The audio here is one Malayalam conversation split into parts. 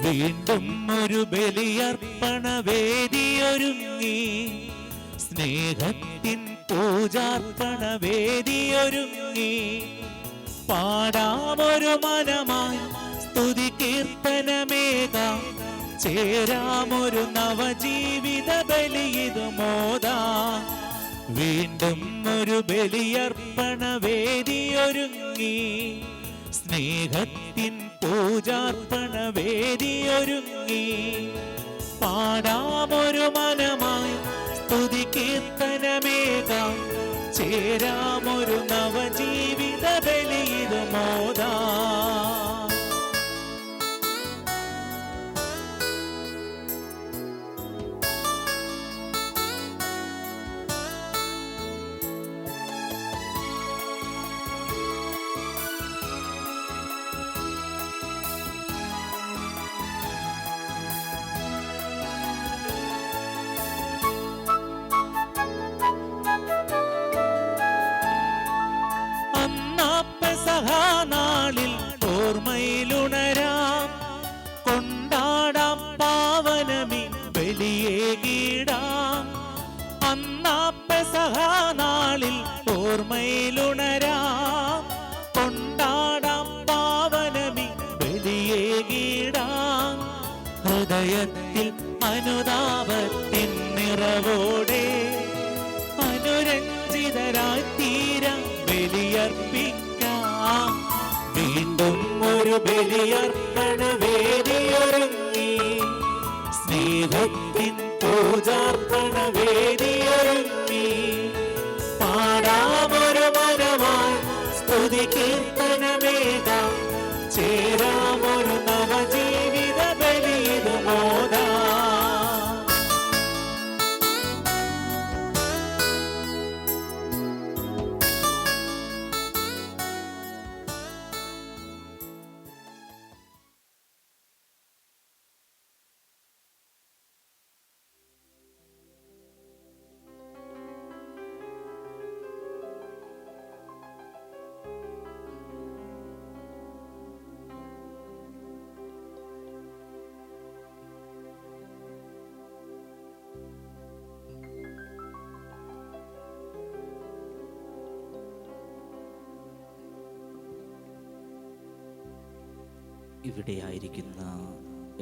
വീണ്ടും ഒരു ബലിയർപ്പണ വേദിയൊരുങ്ങി, സ്നേഹത്തിൻ പൂജാർപ്പണ വേദിയൊരുങ്ങി. പാടാമൊരു മനമായി സ്തുതി കീർത്തനമേകാം, ചേരാമൊരു നവജീവിത ബലിയിതു മോദാം. വീണ്ടും ഒരു ബലിയർപ്പണ വേദിയൊരുങ്ങി, സ്നേഹത്തിൻ പൂജാർപ്പണ വേദിയൊരുങ്ങി. പാടാമൊരു മനമായി സ്തുതി കീർത്തനമേകാം, ചേരാമൊരു നവജീവിത ബലിയിതു മോദാം. നാളിൽ ഓർമ്മയിലുണരാം, കൊണ്ടാടാം പാവനമി ബലിയേകിടാം. അന്നാ പെസഹ നാളിൽ ഓർമ്മയിലുണരാം, കൊണ്ടാടാം പാവനമി ബലിയേകിടാം. ഹൃദയത്തിൽ അനുതാപത്തിൻ നിറവോടെ അനുരഞ്ജിതരായി തീരാം ബലിയർപ്പിക്കാം. വീണ്ടും ഒരു ബലിയർപ്പണ വേദിയൊരുങ്ങി, സ്നേഹത്തിൻ പൂജാർപ്പണ വേദിയൊരുങ്ങി. പാടാമൊരു മനമായി സ്തുതി കീർത്തനമേകാം, ചേരാമൊരു നവജീവിത ബലിയിതു മോദാം. ഇവിടെ ആയിരിക്കുന്ന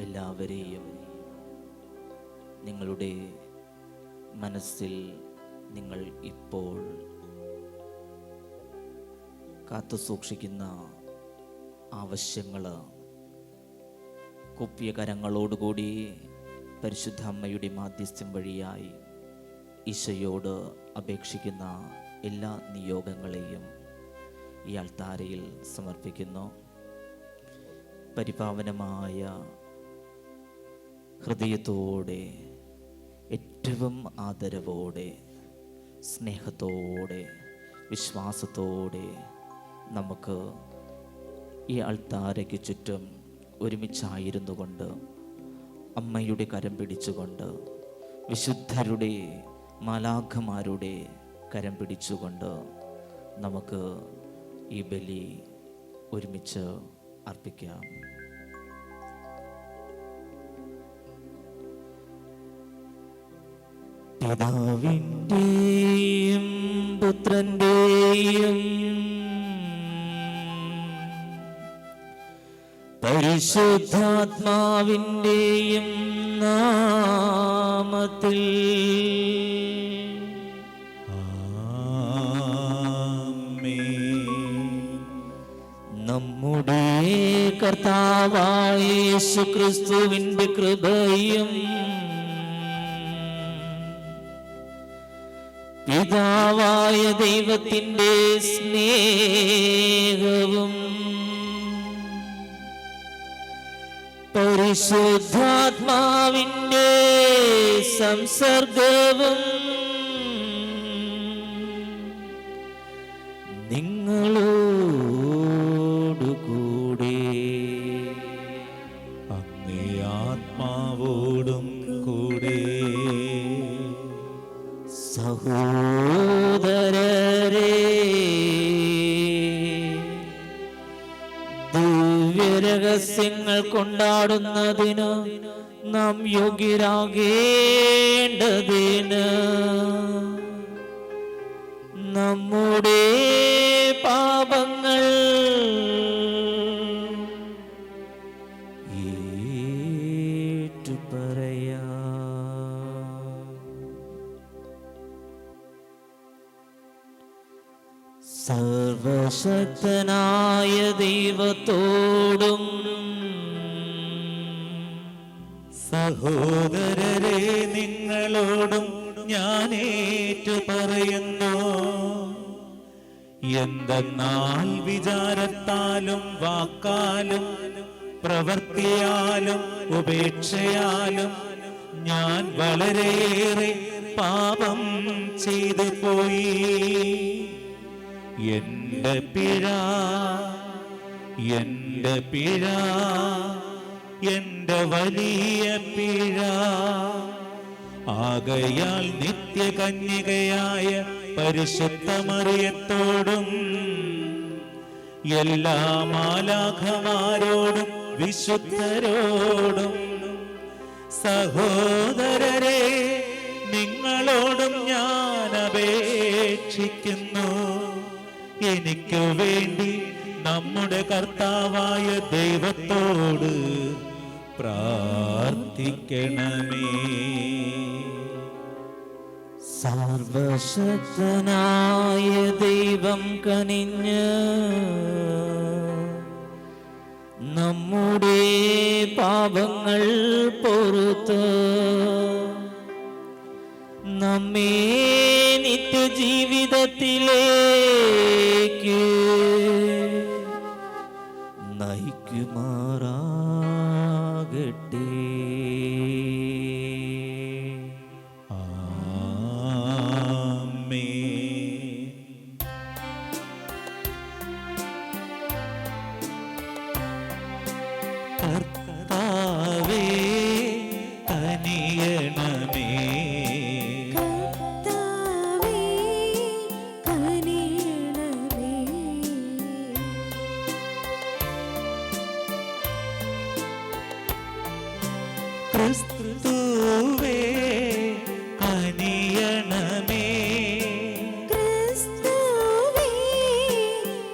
എല്ലാവരെയും നിങ്ങളുടെ മനസ്സിൽ നിങ്ങൾ ഇപ്പോൾ കാത്തു സൂക്ഷിക്കുന്ന ആവശ്യങ്ങൾ കുപ്പിയ കരങ്ങളോടുകൂടി പരിശുദ്ധ അമ്മയുടെ മാധ്യസ്ഥ്യം വഴിയായി ഈശോയോട് അപേക്ഷിക്കുന്ന എല്ലാ നിയോഗങ്ങളെയും ഈ അൾത്താരയിൽ സമർപ്പിക്കുന്നു. പരിപാവനമായ ഹൃദയത്തോടെ, ഏറ്റവും ആദരവോടെ, സ്നേഹത്തോടെ, വിശ്വാസത്തോടെ നമുക്ക് ഈ അൾത്താരയ്ക്ക് ചുറ്റും ഒരുമിച്ചായിരുന്നു കൊണ്ട്, അമ്മയുടെ കരം പിടിച്ചുകൊണ്ട്, വിശുദ്ധരുടെ മാലാഖമാരുടെ കരം പിടിച്ചുകൊണ്ട് നമുക്ക് ഈ ബലി ഒരുമിച്ച് അർപ്പിക്കാം. പിതാവിന്റെയും പുത്രന്റെയും പരിശുദ്ധാത്മാവിന്റെയും നാമത്തിൽ നമ്മുടെ കർത്താവായ യേശുക്രിസ്തുവിന്റെ കൃപയും പിതാവായ ദൈവത്തിന്റെ സ്നേഹവും പരിശുദ്ധാത്മാവിന്റെ സംസർഗവും നിങ്ങളോടുകൂടെ അങ്ങേ ആത്മാവോടും കൂടെ. സഹോദരരേ, ദിവ്യരഹസ്യങ്ങൾ കൊണ്ടാടുന്നതിന് നാം യോഗ്യരാകേണ്ടതിന് നമ്മുടെ പാപങ്ങൾ ഏറ്റുപറയാം. സർവശക്തനായ ദൈവത്തോടും സഹോദരരെ നിങ്ങളോടും ഞാൻ പറയുന്നു. എന്തെന്നാൽ വിചാരത്താലും വാക്കാലും പ്രവൃത്തിയാലും ഉപേക്ഷയാലും ഞാൻ വളരെയേറെ പാപം ചെയ്തു പോയി. എന്റെ പിഴ എന്റെ വലിയ പിഴ. ആകയാൽ നിത്യകന്യകയായ പരിശുദ്ധ മറിയത്തോടും എല്ലാ മാലാഖമാരോടും വിശുദ്ധരോടും സഹോദരരെ നിങ്ങളോടും ഞാൻ അപേക്ഷിക്കുന്നു, എനിക്ക് വേണ്ടി നമ്മുടെ കർത്താവായ ദൈവത്തോട് പ്രാർത്ഥിക്കണമേ. സർവശക്തനായ ദൈവം കനിഞ്ഞ് നമ്മുടെ പാപങ്ങൾ പൊറുത്ത് നമ്മെ നിത്യജീവിതത്തിലേക്ക് നയിക്കുമാറാകട്ടെ. കർത്താവേ കനിയണമേ. കർത്താവേ കനിയണമേ. ക്രിസ്തുവേ കനിയണമേ. ക്രിസ്തുവേ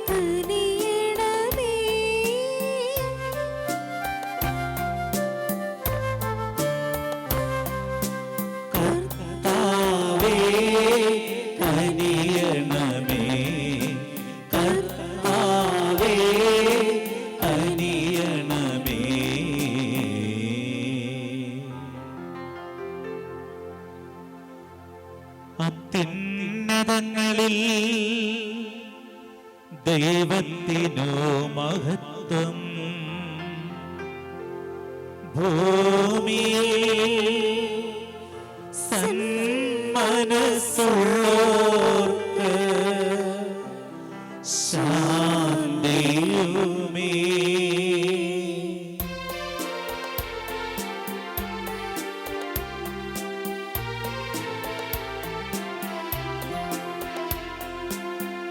കനിയണമേ. കർത്താവേ കനിയണമേ. കർത്താവേ കനിയണമേ. അത്യുന്നതങ്ങളിൽ ദൈവത്തിനു മഹത്വം, ഭൂമിയിൽ സന്മനസ്സുള്ളോർക്ക് ശാന്തിയുമേ.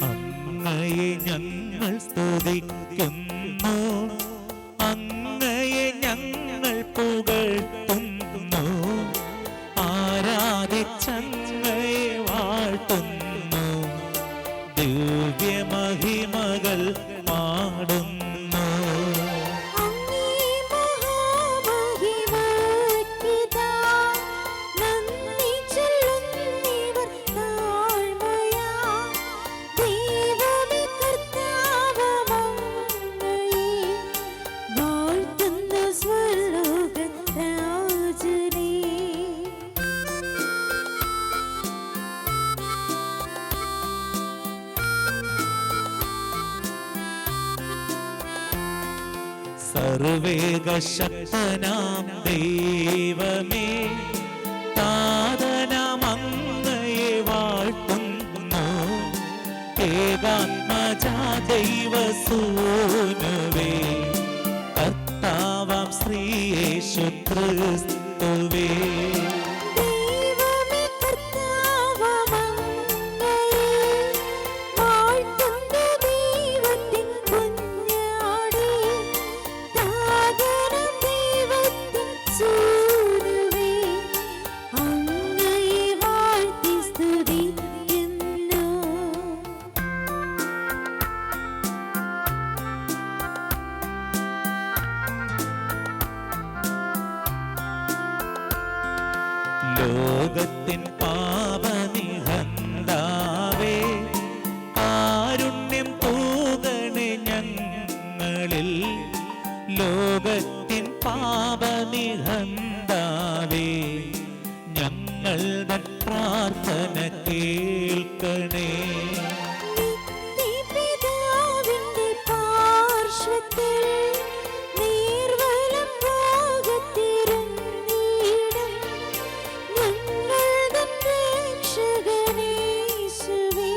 അങ്ങയെ ഞങ്ങൾ സ്തുതിക്കുന്നു, അങ്ങയെ ഞങ്ങൾ പുകഴ്ത്തുന്നു, ആരാധിച്ചങ്ങയെ വാഴ്ത്തുന്നു, ദിവ്യമഹിമകൾ പാടുന്നു. അങ്ങേ മഹാമഹിമയ്ക്കിതാ നന്ദി ചൊല്ലുന്നിവർ താഴ്മയാ. ദൈവമേ കർത്താവങ്ങയെ വാഴ്ത്തുന്നു സ്വർലോകരാജനേ. സർവേകശക്തനാം ദൈവമേ, താതനാം അങ്ങയെ വാഴ്ത്തുന്നു, ഏകാത്മജാ ദൈവസൂനുവേ, കർത്താവാം ശ്രീയേശു ക്രിസ്തുവേ. ദൈവമേ കർത്താവങ്ങയെ വാഴ്ത്തുന്നു ദൈവത്തിൻ കുഞ്ഞാടേ. താതന ലോകത്തിൻ പാപനിഹന്താവേ കാരുണ്യം തൂകണേ ഞങ്ങളിൽ ലോകത്തിൻ പാപനിഹന്താവേ ഞങ്ങളുടെ പ്രാർത്ഥന കേൾക്കണേ. നിത്യപിതാവിന്റെ പാർശ്വത്തിൽ നീർവലം ഭാഗത്തിരുന്നീടും ഞങ്ങളുടെ രക്ഷകനേശുവേ,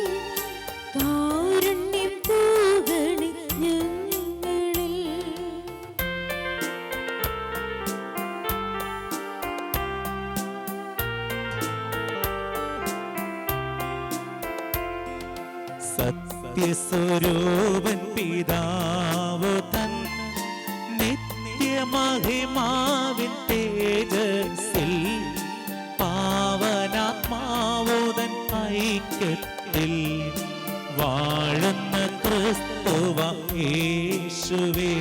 കാരുണ്യം തൂകണേ ഞങ്ങളിൽ. സത്യസ്വരൂപൻ പിതാവ് തൻ നിത്യമഹിമാവിൻ തേജസ്സിൽ പാവനാത്മാവുതൻ ഐക്യത്തിൽ വാഴുന്ന ക്രിസ്തുവ യേശുവേ.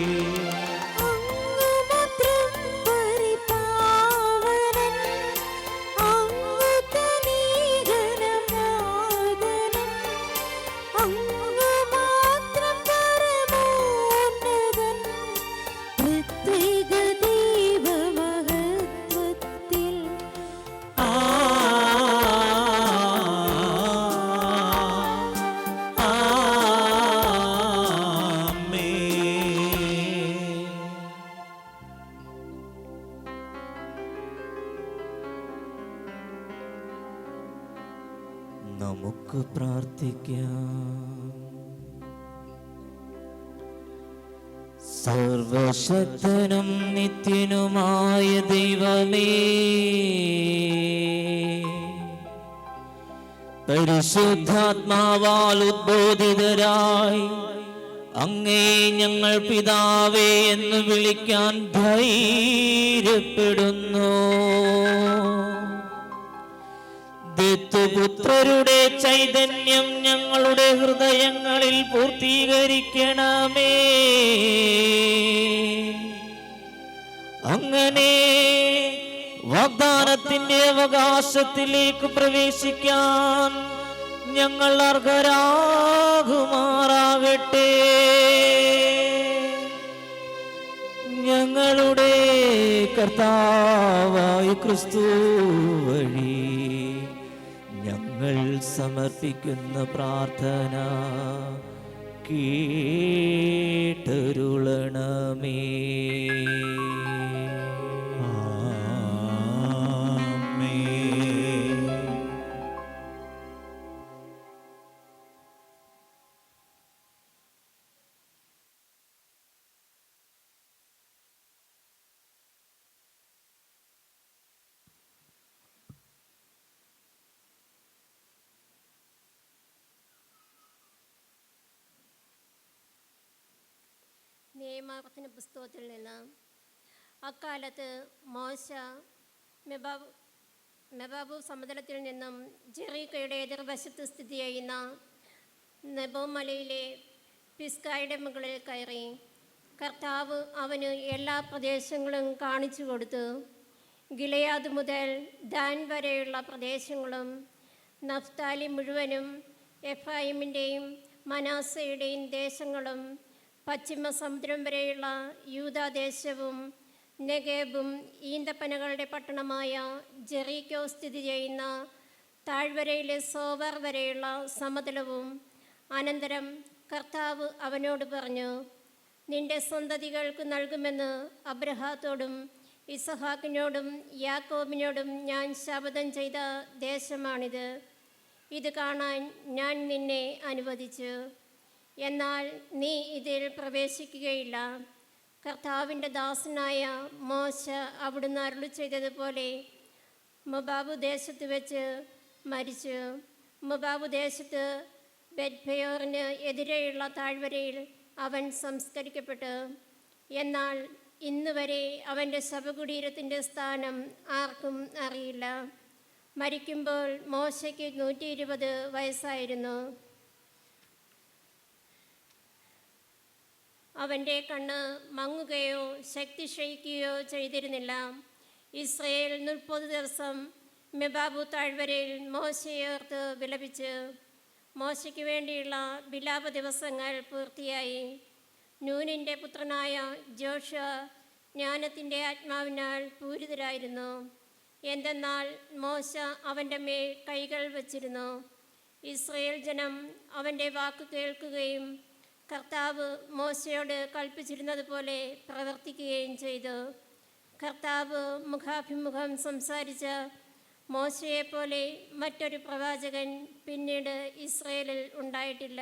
അങ്ങ് മാത്രം പരിപാവനൻ, അങ്ങ് തനീകരമാദനൻ, അങ്ങ് മാത്രം പരമോന്നതൻ, പ്രത്യേക ദൈവമഹത്വത്തിൽ. നമുക്ക് പ്രാർത്ഥിക്കാം. സർവശക്തനും നിത്യനുമായ ദൈവമേ, പരിശുദ്ധാത്മാവാൽ ഉദ്ബോധിതരായി അങ്ങേ ഞങ്ങൾ പിതാവേ എന്ന് വിളിക്കാൻ ധൈര്യപ്പെടുന്നു. ദത്തുപുത്രരുടെ ചൈതന്യം ഞങ്ങളുടെ ഹൃദയങ്ങളിൽ പൂർത്തീകരിക്കണമേ. അങ്ങനെ വാഗ്ദാനത്തിന്റെ അവകാശത്തിലേക്ക് പ്രവേശിക്കാൻ ഞങ്ങൾ അർഹരാകുമാറാകട്ടെ. ഞങ്ങളുടെ കർത്താവായ ക്രിസ്തു വഴി ഞങ്ങൾ സമർപ്പിക്കുന്ന പ്രാർത്ഥന കേട്ടരുളണമേ. നിയമാവർത്തന പുസ്തകത്തിൽ നിന്ന് അക്കാലത്ത് മോശ മെബാബു സമതലത്തിൽ നിന്നും ജെറീക്കയുടെ എതിർവശത്ത് സ്ഥിതി ചെയ്യുന്ന നെബോ മലയിലെ പിസ്കായുടെ മുകളിൽ കയറി. കർത്താവ് അവന് എല്ലാ പ്രദേശങ്ങളും കാണിച്ചു കൊടുത്തു. ഗിലെയാദ് മുതൽ ദാൻ വരെയുള്ള പ്രദേശങ്ങളും നഫ്താലി മുഴുവനും എഫ്രൈമിൻ്റെയും മനാസയുടെയും ദേശങ്ങളും പശ്ചിമ സമുദ്രം വരെയുള്ള യൂദാദേശവും നെഗേബും ഈന്തപ്പനകളുടെ പട്ടണമായ ജെറീക്കോ സ്ഥിതി ചെയ്യുന്ന താഴ്വരയിലെ സോവർ വരെയുള്ള സമതലവും. അനന്തരം കർത്താവ് അവനോട് പറഞ്ഞു, നിന്റെ സന്തതികൾക്ക് നൽകുമെന്ന് അബ്രഹാത്തോടും ഇസഹാക്കിനോടും യാക്കോബിനോടും ഞാൻ ശപഥം ചെയ്ത ദേശമാണിത്. ഇത് കാണാൻ ഞാൻ നിന്നെ അനുവദിച്ചു, എന്നാൽ നീ ഇതിൽ പ്രവേശിക്കുകയില്ല. കർത്താവിൻ്റെ ദാസനായ മോശ അവിടുന്ന് അരുളി ചെയ്തതുപോലെ മൊബാബ് ദേശത്ത് വെച്ച് മരിച്ചു. മൊബാബ് ദേശത്ത് ബെത്പെയോറിന് എതിരെയുള്ള താഴ്വരയിൽ അവൻ സംസ്കരിക്കപ്പെട്ടു. എന്നാൽ ഇന്നുവരെ അവൻ്റെ ശവകുടീരത്തിൻ്റെ സ്ഥാനം ആർക്കും അറിയില്ല. മരിക്കുമ്പോൾ മോശയ്ക്ക് 120 വയസ്സായിരുന്നു. അവൻ്റെ കണ്ണ് മങ്ങുകയോ ശക്തി ക്ഷയിക്കുകയോ ചെയ്തിരുന്നില്ല. ഇസ്രയേൽ 30 ദിവസം മെബാബു താഴ്വരയിൽ മോശയോർത്ത് വിലപിച്ച്. മോശയ്ക്ക് വേണ്ടിയുള്ള വിലാപ ദിവസങ്ങൾ പൂർത്തിയായി. നൂനിൻ്റെ പുത്രനായ ജോഷുവ ജ്ഞാനത്തിൻ്റെ ആത്മാവിനാൽ പൂരിതരായിരുന്നു. എന്തെന്നാൽ മോശ അവൻ്റെ മേൽ കൈകൾ വച്ചിരുന്നു. ഇസ്രയേൽ ജനം അവൻ്റെ വാക്ക് കേൾക്കുകയും കർത്താവ് മോശയോട് കൽപ്പിച്ചിരുന്നത് പോലെ പ്രവർത്തിക്കുകയും ചെയ്തു. കർത്താവ് മുഖാഭിമുഖം സംസാരിച്ച മോശയെപ്പോലെ മറ്റൊരു പ്രവാചകൻ പിന്നീട് ഇസ്രയേലിൽ ഉണ്ടായിട്ടില്ല.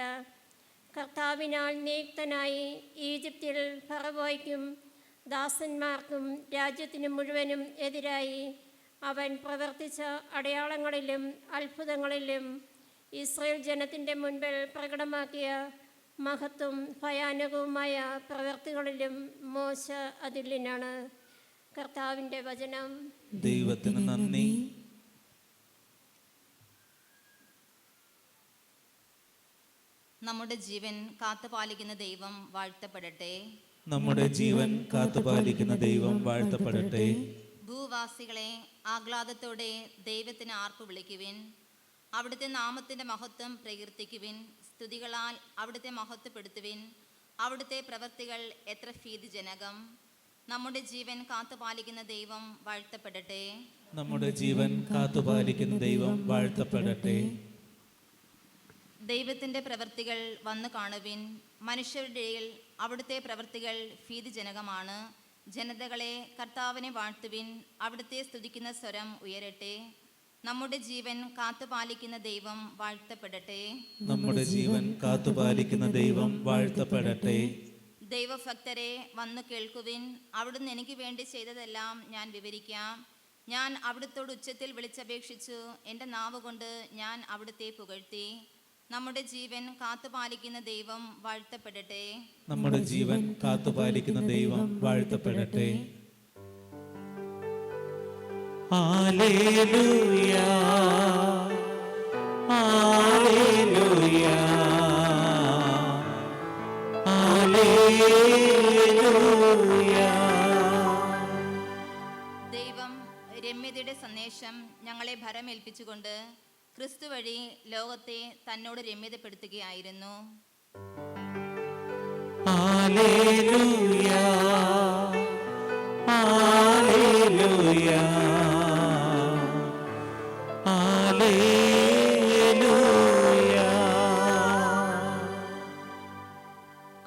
കർത്താവിനാൽ നിയുക്തനായി ഈജിപ്തിൽ ഫറവോയ്ക്കും ദാസന്മാർക്കും രാജ്യത്തിന് മുഴുവനും എതിരായി അവൻ പ്രവർത്തിച്ച അടയാളങ്ങളിലും അത്ഭുതങ്ങളിലും ഇസ്രയേൽ ജനത്തിൻ്റെ മുൻപിൽ പ്രകടമാക്കിയ മഹത്വം ഭയാനകവുമായ പ്രവൃത്തികളിലും മോശ അതുല്യനാണ്. കർത്താവിൻ്റെ വചനം. ദൈവത്തിന് നന്ദി. നമ്മുടെ ജീവൻ കാത്തുപാലിക്കുന്ന ദൈവം വാഴ്ത്തപ്പെടട്ടെ. നമ്മുടെ ജീവൻ കാത്തുപാലിക്കുന്ന ദൈവം വാഴ്ത്തപ്പെടട്ടെ. ഭൂവാസികളെ ആഹ്ലാദത്തോടെ ദൈവത്തിന് ആർപ്പ് വിളിക്കുവിൻ. അവിടുത്തെ നാമത്തിൻ്റെ മഹത്വം പ്രകീർത്തിക്കുവിൻ. സ്തുതികളാൽ അവിടുത്തെ മഹത്വപ്പെടുത്തുവിൻ. അവിടുത്തെ പ്രവൃത്തികൾ എത്ര ഭീതിജനകം. നമ്മുടെ ജീവൻ കാത്തുപാലിക്കുന്ന ദൈവം വാഴ്ത്തപ്പെടട്ടെ. നമ്മുടെ ജീവൻ കാത്തുപാലിക്കുന്ന ദൈവം വാഴ്ത്തപ്പെടട്ടെ. ദൈവത്തിൻ്റെ പ്രവൃത്തികൾ വന്നു കാണുവിൻ. മനുഷ്യരുടെ ഇടയിൽ അവിടുത്തെ പ്രവൃത്തികൾ ഭീതിജനകമാണ്. ജനതകളെ കർത്താവിനെ വാഴ്ത്തുവിൻ. അവിടുത്തെ സ്തുതിക്കുന്ന സ്വരം ഉയരട്ടെ. നമ്മുടെ ജീവൻ കാത്തുപാലിക്കുന്ന ദൈവം വാഴ്ത്തപ്പെടട്ടെ. നമ്മുടെ ജീവൻ കാത്തുപാലിക്കുന്ന ദൈവം വാഴ്ത്തപ്പെടട്ടെ. ദൈവഭക്തരെ വന്നു കേൾക്കുവിൻ. അവിടുന്ന് എനിക്ക് വേണ്ടി ചെയ്തതെല്ലാം ഞാൻ വിവരിക്കാം. ഞാൻ അവിടുത്തോട് ഉച്ചത്തിൽ വിളിച്ചപേക്ഷിച്ചു. എൻ്റെ നാവ് കൊണ്ട് ഞാൻ അവിടുത്തെ പുകഴ്ത്തി. നമ്മുടെ ജീവൻ കാത്തുപാലിക്കുന്ന ദൈവം വാഴ്ത്തപ്പെടട്ടെ. നമ്മുടെ ജീവൻ കാത്തുപാലിക്കുന്ന ദൈവം വാഴ്ത്തപ്പെടട്ടെ. Hallelujah, hallelujah, hallelujah. ദൈവം രമ്യതയുടെ സന്ദേശം ഞങ്ങളെ ഭരമേൽപ്പിച്ചുകൊണ്ട് ക്രിസ്തു വഴി ലോകത്തെ തന്നോട് രമ്യതപ്പെടുത്തുകയായിരുന്നു. Hallelujah, hallelujah, hallelujah.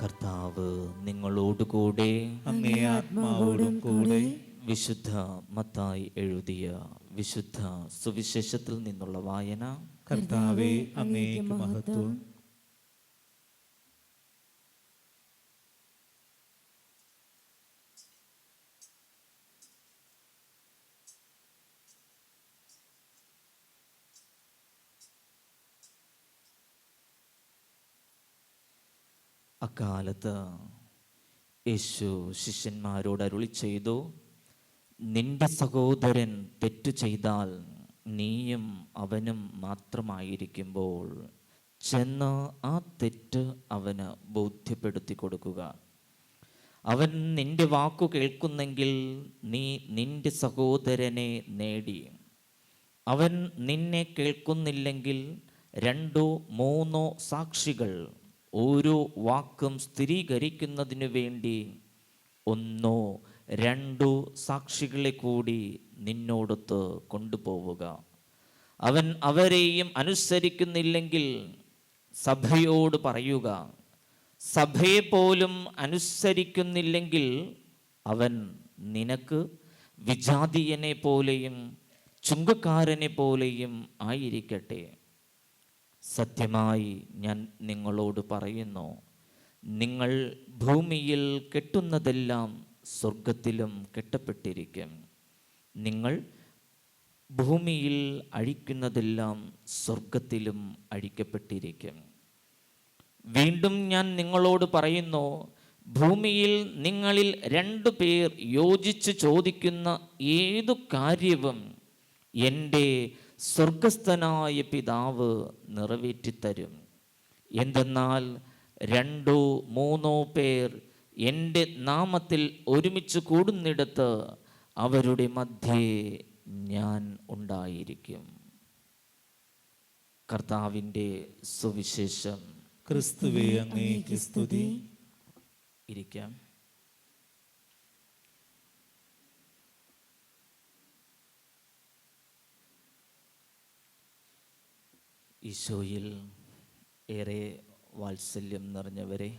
കർത്താവ് നിങ്ങളോടുകൂടെ, അങ്ങേ ആത്മാവോടും കൂടെ. വിശുദ്ധ മത്തായി എഴുതിയ വിശുദ്ധ സുവിശേഷത്തിൽ നിന്നുള്ള വായന. കർത്താവേ, അങ്ങേക്ക് മഹത്വം. അക്കാലത്ത് യേശു ശിഷ്യന്മാരോട് അരുളി ചെയ്തു, നിന്റെ സഹോദരൻ തെറ്റു ചെയ്താൽ നീയും അവനും മാത്രമായിരിക്കുമ്പോൾ ചെന്ന് ആ തെറ്റ് അവന് ബോധ്യപ്പെടുത്തി കൊടുക്കുക. അവൻ നിന്റെ വാക്കു കേൾക്കുന്നെങ്കിൽ നീ നിന്റെ സഹോദരനെ നേടി. അവൻ നിന്നെ കേൾക്കുന്നില്ലെങ്കിൽ 2 3 സാക്ഷികൾ ഓരോ വാക്കും സ്ഥിരീകരിക്കുന്നതിനു വേണ്ടി 1 2 സാക്ഷികളെ കൂടി നിന്നോടൊത്ത് കൊണ്ടുപോവുക. അവൻ അവരെയും അനുസരിക്കുന്നില്ലെങ്കിൽ സഭയോട് പറയുക. സഭയെ പോലും അനുസരിക്കുന്നില്ലെങ്കിൽ അവൻ നിനക്ക് വിജാതീയനെ പോലെയും ചുങ്കക്കാരനെ പോലെയും ആയിരിക്കട്ടെ. സത്യമായി ഞാൻ നിങ്ങളോട് പറയുന്നു, നിങ്ങൾ ഭൂമിയിൽ കെട്ടുന്നതെല്ലാം സ്വർഗത്തിലും കെട്ടപ്പെട്ടിരിക്കും. നിങ്ങൾ ഭൂമിയിൽ അഴിക്കുന്നതെല്ലാം സ്വർഗത്തിലും അഴിക്കപ്പെട്ടിരിക്കും. വീണ്ടും ഞാൻ നിങ്ങളോട് പറയുന്നു, ഭൂമിയിൽ നിങ്ങളിൽ 2 പേർ യോജിച്ച് ചോദിക്കുന്ന ഏതു കാര്യവും എൻ്റെ സ്വർഗസ്ഥനായ പിതാവ് നിറവേറ്റിത്തരും. എന്തെന്നാൽ 2 3 പേർ എൻ്റെ നാമത്തിൽ ഒരുമിച്ച് കൂടുന്നിടത്ത് അവരുടെ മധ്യേ ഞാൻ ഉണ്ടായിരിക്കും. കർത്താവിൻ്റെ സുവിശേഷം. ക്രിസ്തുവേ അങ്ങേക്ക് സ്തുതി. ഇരിക്കാം. ഈശോയിൽ ഏറെ വാത്സല്യം നിറഞ്ഞവരെ,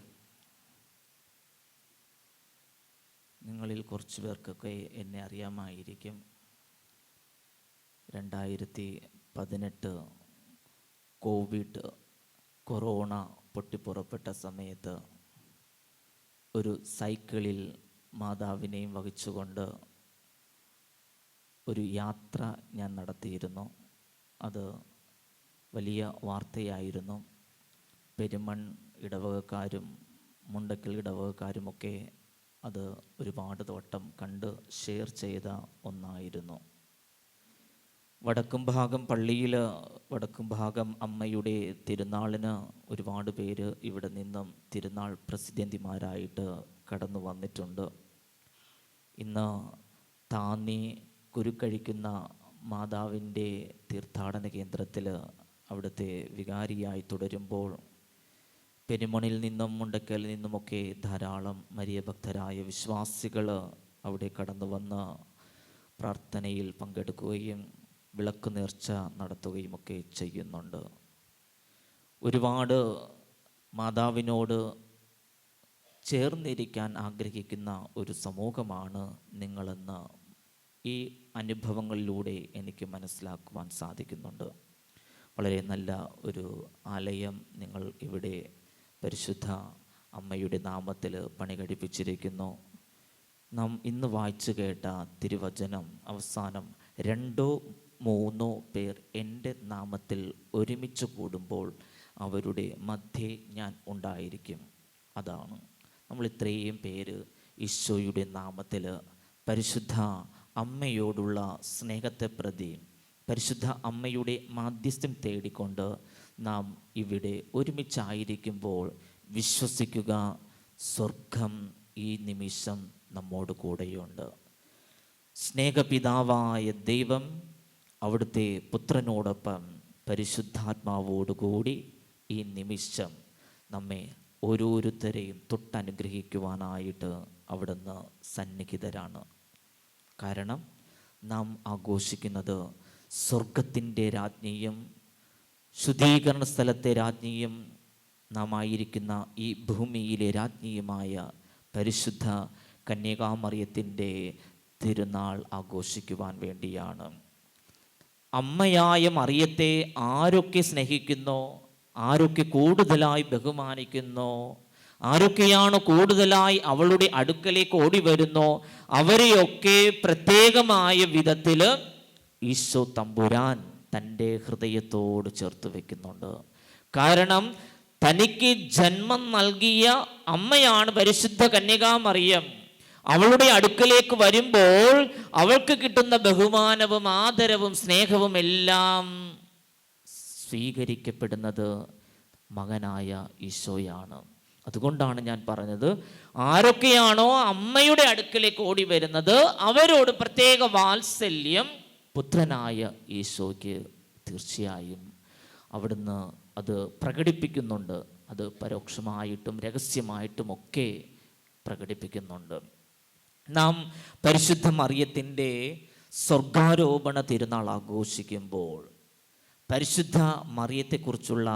നിങ്ങളിൽ കുറച്ച് പേർക്കൊക്കെ എന്നെ അറിയാമായിരിക്കും. 2018 കൊറോണ പൊട്ടിപ്പുറപ്പെട്ട സമയത്ത് ഒരു സൈക്കിളിൽ മാതാവിനെയും വഹിച്ചുകൊണ്ട് ഒരു യാത്ര ഞാൻ നടത്തിയിരുന്നു. അത് വലിയ വാർത്തയായിരുന്നു. പെരുമൺ ഇടവകക്കാരും മുണ്ടക്കൽ ഇടവകക്കാരുമൊക്കെ അത് ഒരുപാട് വട്ടം കണ്ട് ഷെയർ ചെയ്ത ഒന്നായിരുന്നു. വടക്കുംഭാഗം പള്ളിയിൽ വടക്കുംഭാഗം അമ്മയുടെ തിരുനാളിന് ഒരുപാട് പേര് ഇവിടെ നിന്നും തിരുനാൾ പ്രസിദ്ധന്തിമാരായിട്ട് കടന്നു വന്നിട്ടുണ്ട്. ഇന്ന് താന്നി കുരുക്കഴിക്കുന്ന മാതാവിൻ്റെ തീർത്ഥാടന കേന്ദ്രത്തിൽ അവിടുത്തെ വികാരിയായി തുടരുമ്പോൾ പെരുമണിൽ നിന്നും മുണ്ടക്കലിൽ നിന്നുമൊക്കെ ധാരാളം മരിയഭക്തരായ വിശ്വാസികൾ അവിടെ കടന്നു വന്ന് പ്രാർത്ഥനയിൽ പങ്കെടുക്കുകയും വിളക്ക് നേർച്ച നടത്തുകയും ഒക്കെ ചെയ്യുന്നുണ്ട്. ഒരുപാട് മാതാവിനോട് ചേർന്നിരിക്കാൻ ആഗ്രഹിക്കുന്ന ഒരു സമൂഹമാണ് നിങ്ങളെന്ന് ഈ അനുഭവങ്ങളിലൂടെ എനിക്ക് മനസ്സിലാക്കുവാൻ സാധിക്കുന്നുണ്ട്. വളരെ നല്ല ഒരു ആലയം നിങ്ങൾ ഇവിടെ പരിശുദ്ധ അമ്മയുടെ നാമത്തിൽ പണി കഴിപ്പിച്ചിരിക്കുന്നു. നാം ഇന്ന് വായിച്ചു കേട്ട തിരുവചനം അവസാനം 2-3 പേർ എൻ്റെ നാമത്തിൽ ഒരുമിച്ച് കൂടുമ്പോൾ അവരുടെ മധ്യേ ഞാൻ ഉണ്ടായിരിക്കും. അതാണ് നമ്മൾ ഇത്രയും പേര് ഈശോയുടെ നാമത്തിൽ പരിശുദ്ധ അമ്മയോടുള്ള സ്നേഹത്തെ പ്രതി പരിശുദ്ധ അമ്മയുടെ മാധ്യസ്ഥം തേടിക്കൊണ്ട് നാം ഇവിടെ ഒരുമിച്ചായിരിക്കുമ്പോൾ വിശ്വസിക്കുക, സ്വർഗം ഈ നിമിഷം നമ്മോട് കൂടെയുണ്ട്. സ്നേഹപിതാവായ ദൈവം അവിടുത്തെ പുത്രനോടൊപ്പം പരിശുദ്ധാത്മാവോടുകൂടി ഈ നിമിഷം നമ്മെ ഓരോരുത്തരെയും തൊട്ടനുഗ്രഹിക്കുവാനായിട്ട് അവിടുന്ന് സന്നിഹിതരാണ്. കാരണം നാം ആഘോഷിക്കുന്നത് സ്വർഗത്തിൻ്റെ രാജ്ഞിയും ശുദ്ധീകരണ സ്ഥലത്തെ രാജ്ഞിയും നാം ആയിരിക്കുന്ന ഈ ഭൂമിയിലെ രാജ്ഞിയുമായ പരിശുദ്ധ കന്യകാമറിയത്തിൻ്റെ തിരുനാൾ ആഘോഷിക്കുവാൻ വേണ്ടിയാണ്. അമ്മയായ മറിയത്തെ ആരൊക്കെ സ്നേഹിക്കുന്നോ, ആരൊക്കെ കൂടുതലായി ബഹുമാനിക്കുന്നോ, ആരൊക്കെയാണ് കൂടുതലായി അവളുടെ അടുക്കലേക്ക് ഓടി വരുന്നോ, അവരെയൊക്കെ പ്രത്യേകമായ വിധത്തിൽ ഈശോ തമ്പുരാൻ തൻ്റെ ഹൃദയത്തോട് ചേർത്ത് വെക്കുന്നുണ്ട്. കാരണം തനിക്ക് ജന്മം നൽകിയ അമ്മയാണ് പരിശുദ്ധ കന്യകാമറിയം. അവളുടെ അടുക്കലേക്ക് വരുമ്പോൾ അവൾക്ക് കിട്ടുന്ന ബഹുമാനവും ആദരവും സ്നേഹവും എല്ലാം സ്വീകരിക്കപ്പെടുന്നത് മകനായ ഈശോയാണ്. അതുകൊണ്ടാണ് ഞാൻ പറഞ്ഞത്, ആരൊക്കെയാണോ അമ്മയുടെ അടുക്കലേക്ക് ഓടി വരുന്നത് അവരോട് പ്രത്യേക വാത്സല്യം പുത്രനായ ഈശോയ്ക്ക് തീർച്ചയായും അവിടുന്ന് അത് പ്രകടിപ്പിക്കുന്നുണ്ട്. അത് പരോക്ഷമായിട്ടും രഹസ്യമായിട്ടുമൊക്കെ പ്രകടിപ്പിക്കുന്നുണ്ട്. നാം പരിശുദ്ധ മറിയത്തിൻ്റെ സ്വർഗാരോപണ തിരുനാൾ ആഘോഷിക്കുമ്പോൾ പരിശുദ്ധ മറിയത്തെക്കുറിച്ചുള്ള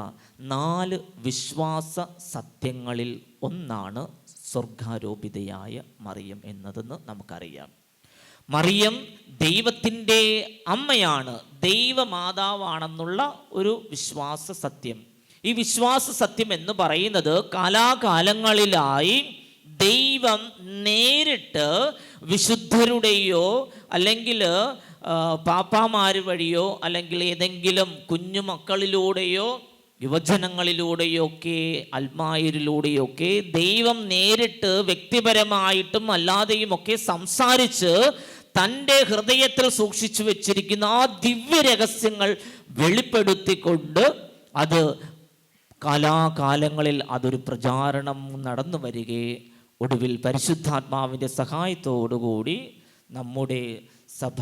4 വിശ്വാസ സത്യങ്ങളിൽ ഒന്നാണ് സ്വർഗാരോപിതയായ മറിയം എന്നതെന്ന് നമുക്കറിയാം. മറിയം ദൈവത്തിൻ്റെ അമ്മയാണ്, ദൈവമാതാവാണെന്നുള്ള ഒരു വിശ്വാസ സത്യം. ഈ വിശ്വാസ സത്യം എന്ന് പറയുന്നത് കാലാകാലങ്ങളിലായി ദൈവം നേരിട്ട് വിശുദ്ധരുടെയോ അല്ലെങ്കിൽ പാപ്പാമാർ വഴിയോ അല്ലെങ്കിൽ ഏതെങ്കിലും കുഞ്ഞുമക്കളിലൂടെയോ യുവജനങ്ങളിലൂടെയോ ഒക്കെ അൽമായരിലൂടെയോ ഒക്കെ ദൈവം നേരിട്ട് വ്യക്തിപരമായിട്ടും അല്ലാതെയും ഒക്കെ സംസാരിച്ച് തൻ്റെ ഹൃദയത്തിൽ സൂക്ഷിച്ചു വെച്ചിരിക്കുന്ന ആ ദിവ്യ രഹസ്യങ്ങൾ വെളിപ്പെടുത്തിക്കൊണ്ട് അത് കാലാകാലങ്ങളിൽ അതൊരു പ്രചാരണം നടന്നു വരികയെ ഒടുവിൽ പരിശുദ്ധാത്മാവിൻ്റെ സഹായത്തോടുകൂടി നമ്മുടെ സഭ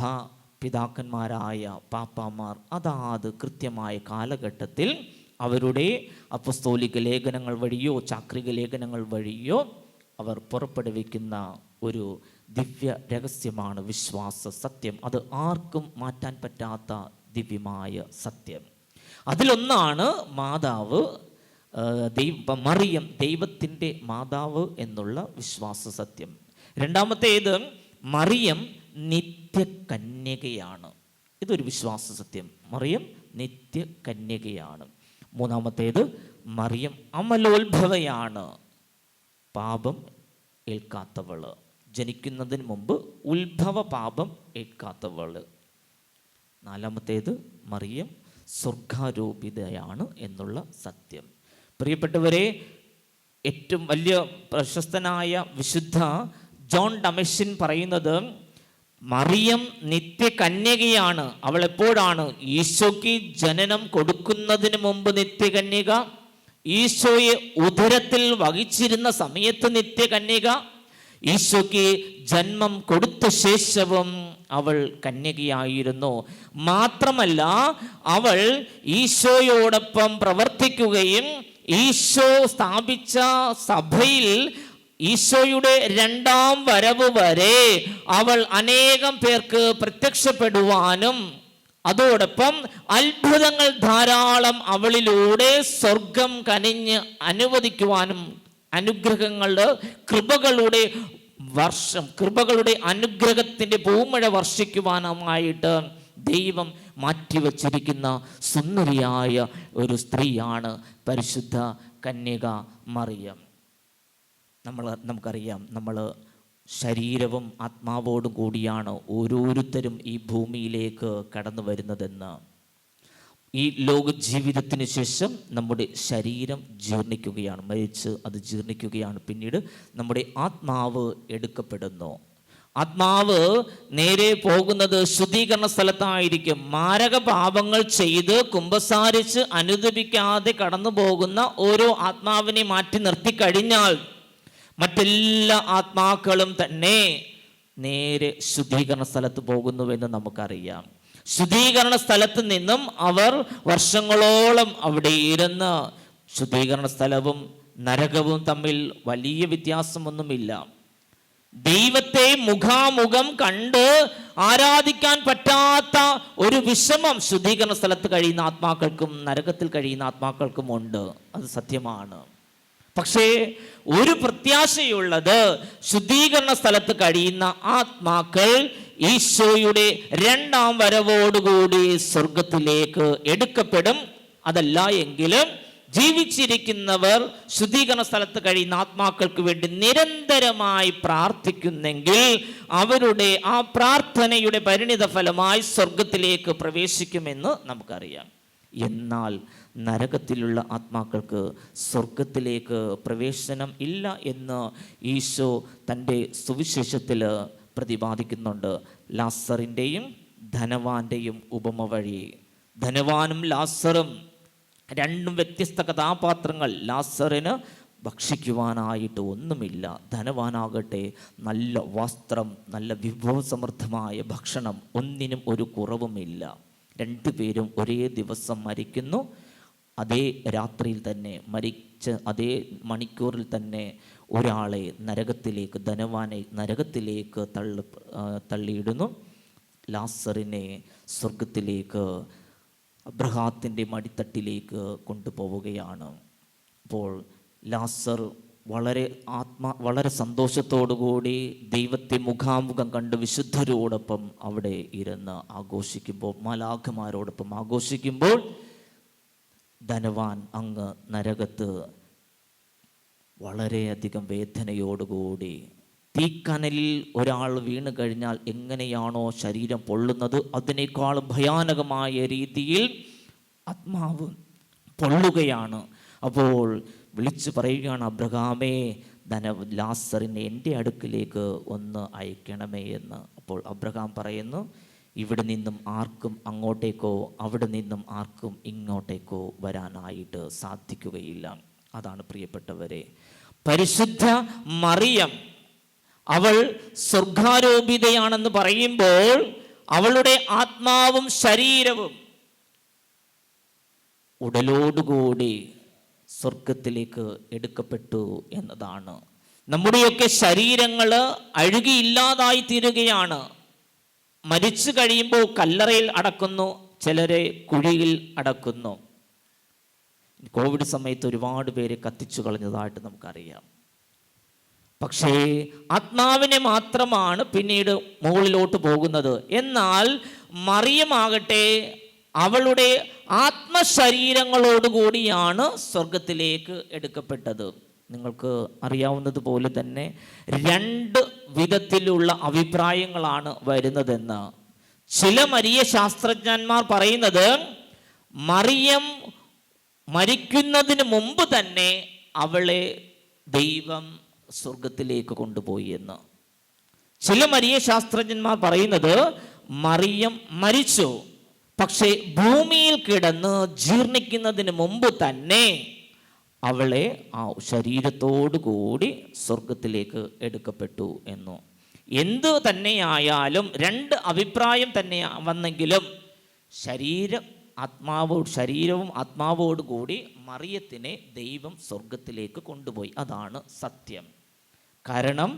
പിതാക്കന്മാരായ പാപ്പാമാർ അതാത് കൃത്യമായ കാലഘട്ടത്തിൽ അവരുടെ അപ്പസ്തോലിക ലേഖനങ്ങൾ വഴിയോ ചാക്രിക ലേഖനങ്ങൾ വഴിയോ അവർ പുറപ്പെടുവിക്കുന്ന ഒരു ദിവ്യ രഹസ്യമാണ് വിശ്വാസ സത്യം. അത് ആർക്കും മാറ്റാൻ പറ്റാത്ത ദിവ്യമായ സത്യം. അതിലൊന്നാണ് മാതാവ് മറിയം ദൈവത്തിൻ്റെ മാതാവ് എന്നുള്ള വിശ്വാസ സത്യം. രണ്ടാമത്തേത് മറിയം നിത്യകന്യകയാണ്. ഇതൊരു വിശ്വാസ സത്യം. മറിയം നിത്യകന്യകയാണ്. മൂന്നാമത്തേത് മറിയം അമലോത്ഭവയാണ്, പാപം ഏൽക്കാത്തവള്, ജനിക്കുന്നതിന് മുമ്പ് ഉത്ഭവ പാപം ഏൽക്കാത്തവള്. നാലാമത്തേത് മറിയം സ്വർഗാരോപിതയാണ് എന്നുള്ള സത്യം. പ്രിയപ്പെട്ടവരെ, ഏറ്റവും വലിയ പ്രശസ്തനായ വിശുദ്ധ ജോൺ ഡമഷ്യൻ പറയുന്നത് മറിയം നിത്യകന്യകയാണ്. അവൾ എപ്പോഴാണ്? ഈശോയ്ക്ക് ജനനം കൊടുക്കുന്നതിന് മുമ്പ് നിത്യകന്യക, ഈശോയെ ഉദരത്തിൽ വഹിച്ചിരുന്ന സമയത്ത് നിത്യകന്യക, ഈശോയ്ക്ക് ജന്മം കൊടുത്ത ശേഷവും അവൾ കന്യകയായിരുന്നു. മാത്രമല്ല, അവൾ ഈശോയോടൊപ്പം പ്രവർത്തിക്കുകയും ഈശോ സ്ഥാപിച്ച സഭയിൽ ഈശോയുടെ രണ്ടാം വരവ് വരെ അവൾ അനേകം പേർക്ക് പ്രത്യക്ഷപ്പെടുവാനും അതോടൊപ്പം അത്ഭുതങ്ങൾ ധാരാളം അവളിലൂടെ സ്വർഗം കനിഞ്ഞ് അനുവദിക്കുവാനും അനുഗ്രഹങ്ങളുടെ കൃപകളുടെ അനുഗ്രഹത്തിൻ്റെ പൂമഴ വർഷിക്കുവാനുമായിട്ട് ദൈവം മാറ്റിവച്ചിരിക്കുന്ന സുന്ദരിയായ ഒരു സ്ത്രീയാണ് പരിശുദ്ധ കന്യക മറിയം. നമുക്കറിയാം, നമ്മൾ ശരീരവും ആത്മാവോടും കൂടിയാണ് ഓരോരുത്തരും ഈ ഭൂമിയിലേക്ക് കടന്നു വരുന്നതെന്ന്. ഈ ലോക ജീവിതത്തിന് ശേഷം നമ്മുടെ ശരീരം ജീർണിക്കുകയാണ്, മരിച്ച് അത് ജീർണിക്കുകയാണ്. പിന്നീട് നമ്മുടെ ആത്മാവ് എടുക്കപ്പെടുന്നു. ആത്മാവ് നേരെ പോകുന്നത് ശുദ്ധീകരണ സ്ഥലത്തായിരിക്കും. മാരക പാപങ്ങൾ ചെയ്ത് കുമ്പസാരിച്ച് അനുദപിക്കാതെ കടന്നു പോകുന്ന ഓരോ ആത്മാവിനെ മാറ്റി നിർത്തിക്കഴിഞ്ഞാൽ മറ്റെല്ലാ ആത്മാക്കളും തന്നെ നേരെ ശുദ്ധീകരണ സ്ഥലത്ത് പോകുന്നുവെന്ന് നമുക്കറിയാം. ശുദ്ധീകരണ സ്ഥലത്ത് നിന്നും അവർ വർഷങ്ങളോളം അവിടെ ഇരുന്ന്, ശുദ്ധീകരണ സ്ഥലവും നരകവും തമ്മിൽ വലിയ വ്യത്യാസമൊന്നുമില്ല. ദൈവത്തെ മുഖാമുഖം കണ്ട് ആരാധിക്കാൻ പറ്റാത്ത ഒരു വിഷമം ശുദ്ധീകരണ സ്ഥലത്ത് കഴിയുന്ന ആത്മാക്കൾക്കും നരകത്തിൽ കഴിയുന്ന ആത്മാക്കൾക്കും ഉണ്ട്. അത് സത്യമാണ്. പക്ഷേ ഒരു പ്രത്യാശയുള്ളത്, ശുദ്ധീകരണ സ്ഥലത്ത് കഴിയുന്ന ആത്മാക്കൾ ഈശോയുടെ രണ്ടാം വരവോടുകൂടി സ്വർഗത്തിലേക്ക് എടുക്കപ്പെടും. അതല്ല എങ്കിലും ജീവിച്ചിരിക്കുന്നവർ ശുദ്ധീകരണ സ്ഥലത്ത് കഴിയുന്ന ആത്മാക്കൾക്ക് വേണ്ടി നിരന്തരമായി പ്രാർത്ഥിക്കുന്നെങ്കിൽ അവരുടെ ആ പ്രാർത്ഥനയുടെ പരിണിത ഫലമായി സ്വർഗത്തിലേക്ക് പ്രവേശിക്കുമെന്ന് നമുക്കറിയാം. എന്നാൽ നരകത്തിലുള്ള ആത്മാക്കൾക്ക് സ്വർഗത്തിലേക്ക് പ്രവേശനം ഇല്ല എന്ന് ഈശോ തൻ്റെ സുവിശേഷത്തിൽ പ്രതിപാദിക്കുന്നുണ്ട്. ലാസറിൻ്റെയും ധനവാന്റെയും ഉപമ വഴി. ധനവാനും ലാസറും രണ്ടും വ്യത്യസ്ത കഥാപാത്രങ്ങൾ. ലാസറിന് ഭക്ഷിക്കുവാനായിട്ട് ഒന്നുമില്ല, ധനവാനാകട്ടെ നല്ല വസ്ത്രം, നല്ല വിഭവസമൃദ്ധമായ ഭക്ഷണം, ഒന്നിനും ഒരു കുറവുമില്ല. രണ്ടുപേരും ഒരേ ദിവസം മരിക്കുന്നു. അതേ രാത്രിയിൽ തന്നെ മരിച്ച് അതേ മണിക്കൂറിൽ തന്നെ ഒരാളെ നരകത്തിലേക്ക്, ധനവാനെ നരകത്തിലേക്ക് തള്ളിയിടുന്നു. ലാസറിനെ സ്വർഗത്തിലേക്ക്, അബ്രഹാത്തിൻ്റെ മടിത്തട്ടിലേക്ക് കൊണ്ടുപോവുകയാണ്. അപ്പോൾ ലാസർ വളരെ സന്തോഷത്തോടുകൂടി ദൈവത്തെ മുഖാമുഖം കണ്ട് വിശുദ്ധരോടൊപ്പം അവിടെ ഇരുന്ന് ആഘോഷിക്കുമ്പോൾ, മാലാഖമാരോടൊപ്പം ആഘോഷിക്കുമ്പോൾ, ധനവാൻ അങ്ങ് നരകത്ത് വളരെയധികം വേദനയോടുകൂടി, തീക്കനലിൽ ഒരാൾ വീണ് കഴിഞ്ഞാൽ എങ്ങനെയാണോ ശരീരം പൊള്ളുന്നത് അതിനേക്കാൾ ഭയാനകമായ രീതിയിൽ ആത്മാവ് പൊള്ളുകയാണ്. അപ്പോൾ വിളിച്ചു പറയുകയാണ്, അബ്രഹാമേ, ലാസറിനെ എൻ്റെ അടുക്കിലേക്ക് ഒന്ന് അയക്കണമേ എന്ന്. അപ്പോൾ അബ്രഹാം പറയുന്നു, ഇവിടെ നിന്നും ആർക്കും അങ്ങോട്ടേക്കോ അവിടെ നിന്നും ആർക്കും ഇങ്ങോട്ടേക്കോ വരാനായിട്ട് സാധിക്കുകയില്ല. അതാണ് പ്രിയപ്പെട്ടവരെ, പരിശുദ്ധ മറിയം അവൾ സ്വർഗാരോപിതയാണെന്ന് പറയുമ്പോൾ അവളുടെ ആത്മാവും ശരീരവും ഉടലോടുകൂടി സ്വർഗത്തിലേക്ക് എടുക്കപ്പെട്ടു എന്നതാണ്. നമ്മുടെയൊക്കെ ശരീരങ്ങൾ അഴുകിയില്ലാതായി തീരുകയാണ്. മരിച്ചു കഴിയുമ്പോൾ കല്ലറയിൽ അടക്കുന്നു, ചിലരെ കുഴിയിൽ അടക്കുന്നു. കോവിഡ് സമയത്ത് ഒരുപാട് പേര് കത്തിച്ചു കളഞ്ഞതായിട്ട് നമുക്കറിയാം. പക്ഷേ ആത്മാവിനെ മാത്രമാണ് പിന്നീട് മുകളിലോട്ട് പോകുന്നത്. എന്നാൽ മറിയമാകട്ടെ അവളുടെ ആത്മശരീരങ്ങളോടുകൂടിയാണ് സ്വർഗത്തിലേക്ക് എടുക്കപ്പെട്ടത്. നിങ്ങൾക്ക് അറിയാവുന്നതുപോലെ തന്നെ 2 വിധത്തിലുള്ള അഭിപ്രായങ്ങളാണ് വരുന്നതെന്ന്. ചില മരിയ ശാസ്ത്രജ്ഞന്മാർ പറയുന്നത് മറിയം മരിക്കുന്നതിന് മുമ്പ് തന്നെ അവളെ ദൈവം സ്വർഗത്തിലേക്ക് കൊണ്ടുപോയി എന്ന്. ചില മരിയ ശാസ്ത്രജ്ഞന്മാർ പറയുന്നത് മറിയം മരിച്ചു, പക്ഷേ ഭൂമിയിൽ കിടന്ന് ജീർണിക്കുന്നതിന് മുമ്പ് തന്നെ അവളെ ആ ശരീരത്തോടു കൂടി സ്വർഗത്തിലേക്ക് എടുക്കപ്പെട്ടു എന്നു. എന്ത് തന്നെയായാലും 2 അഭിപ്രായം തന്നെ വന്നെങ്കിലും ശരീരവും ആത്മാവോടു കൂടി മറിയത്തിനെ ദൈവം സ്വർഗത്തിലേക്ക് കൊണ്ടുപോയി. അതാണ് സത്യം. കാരണം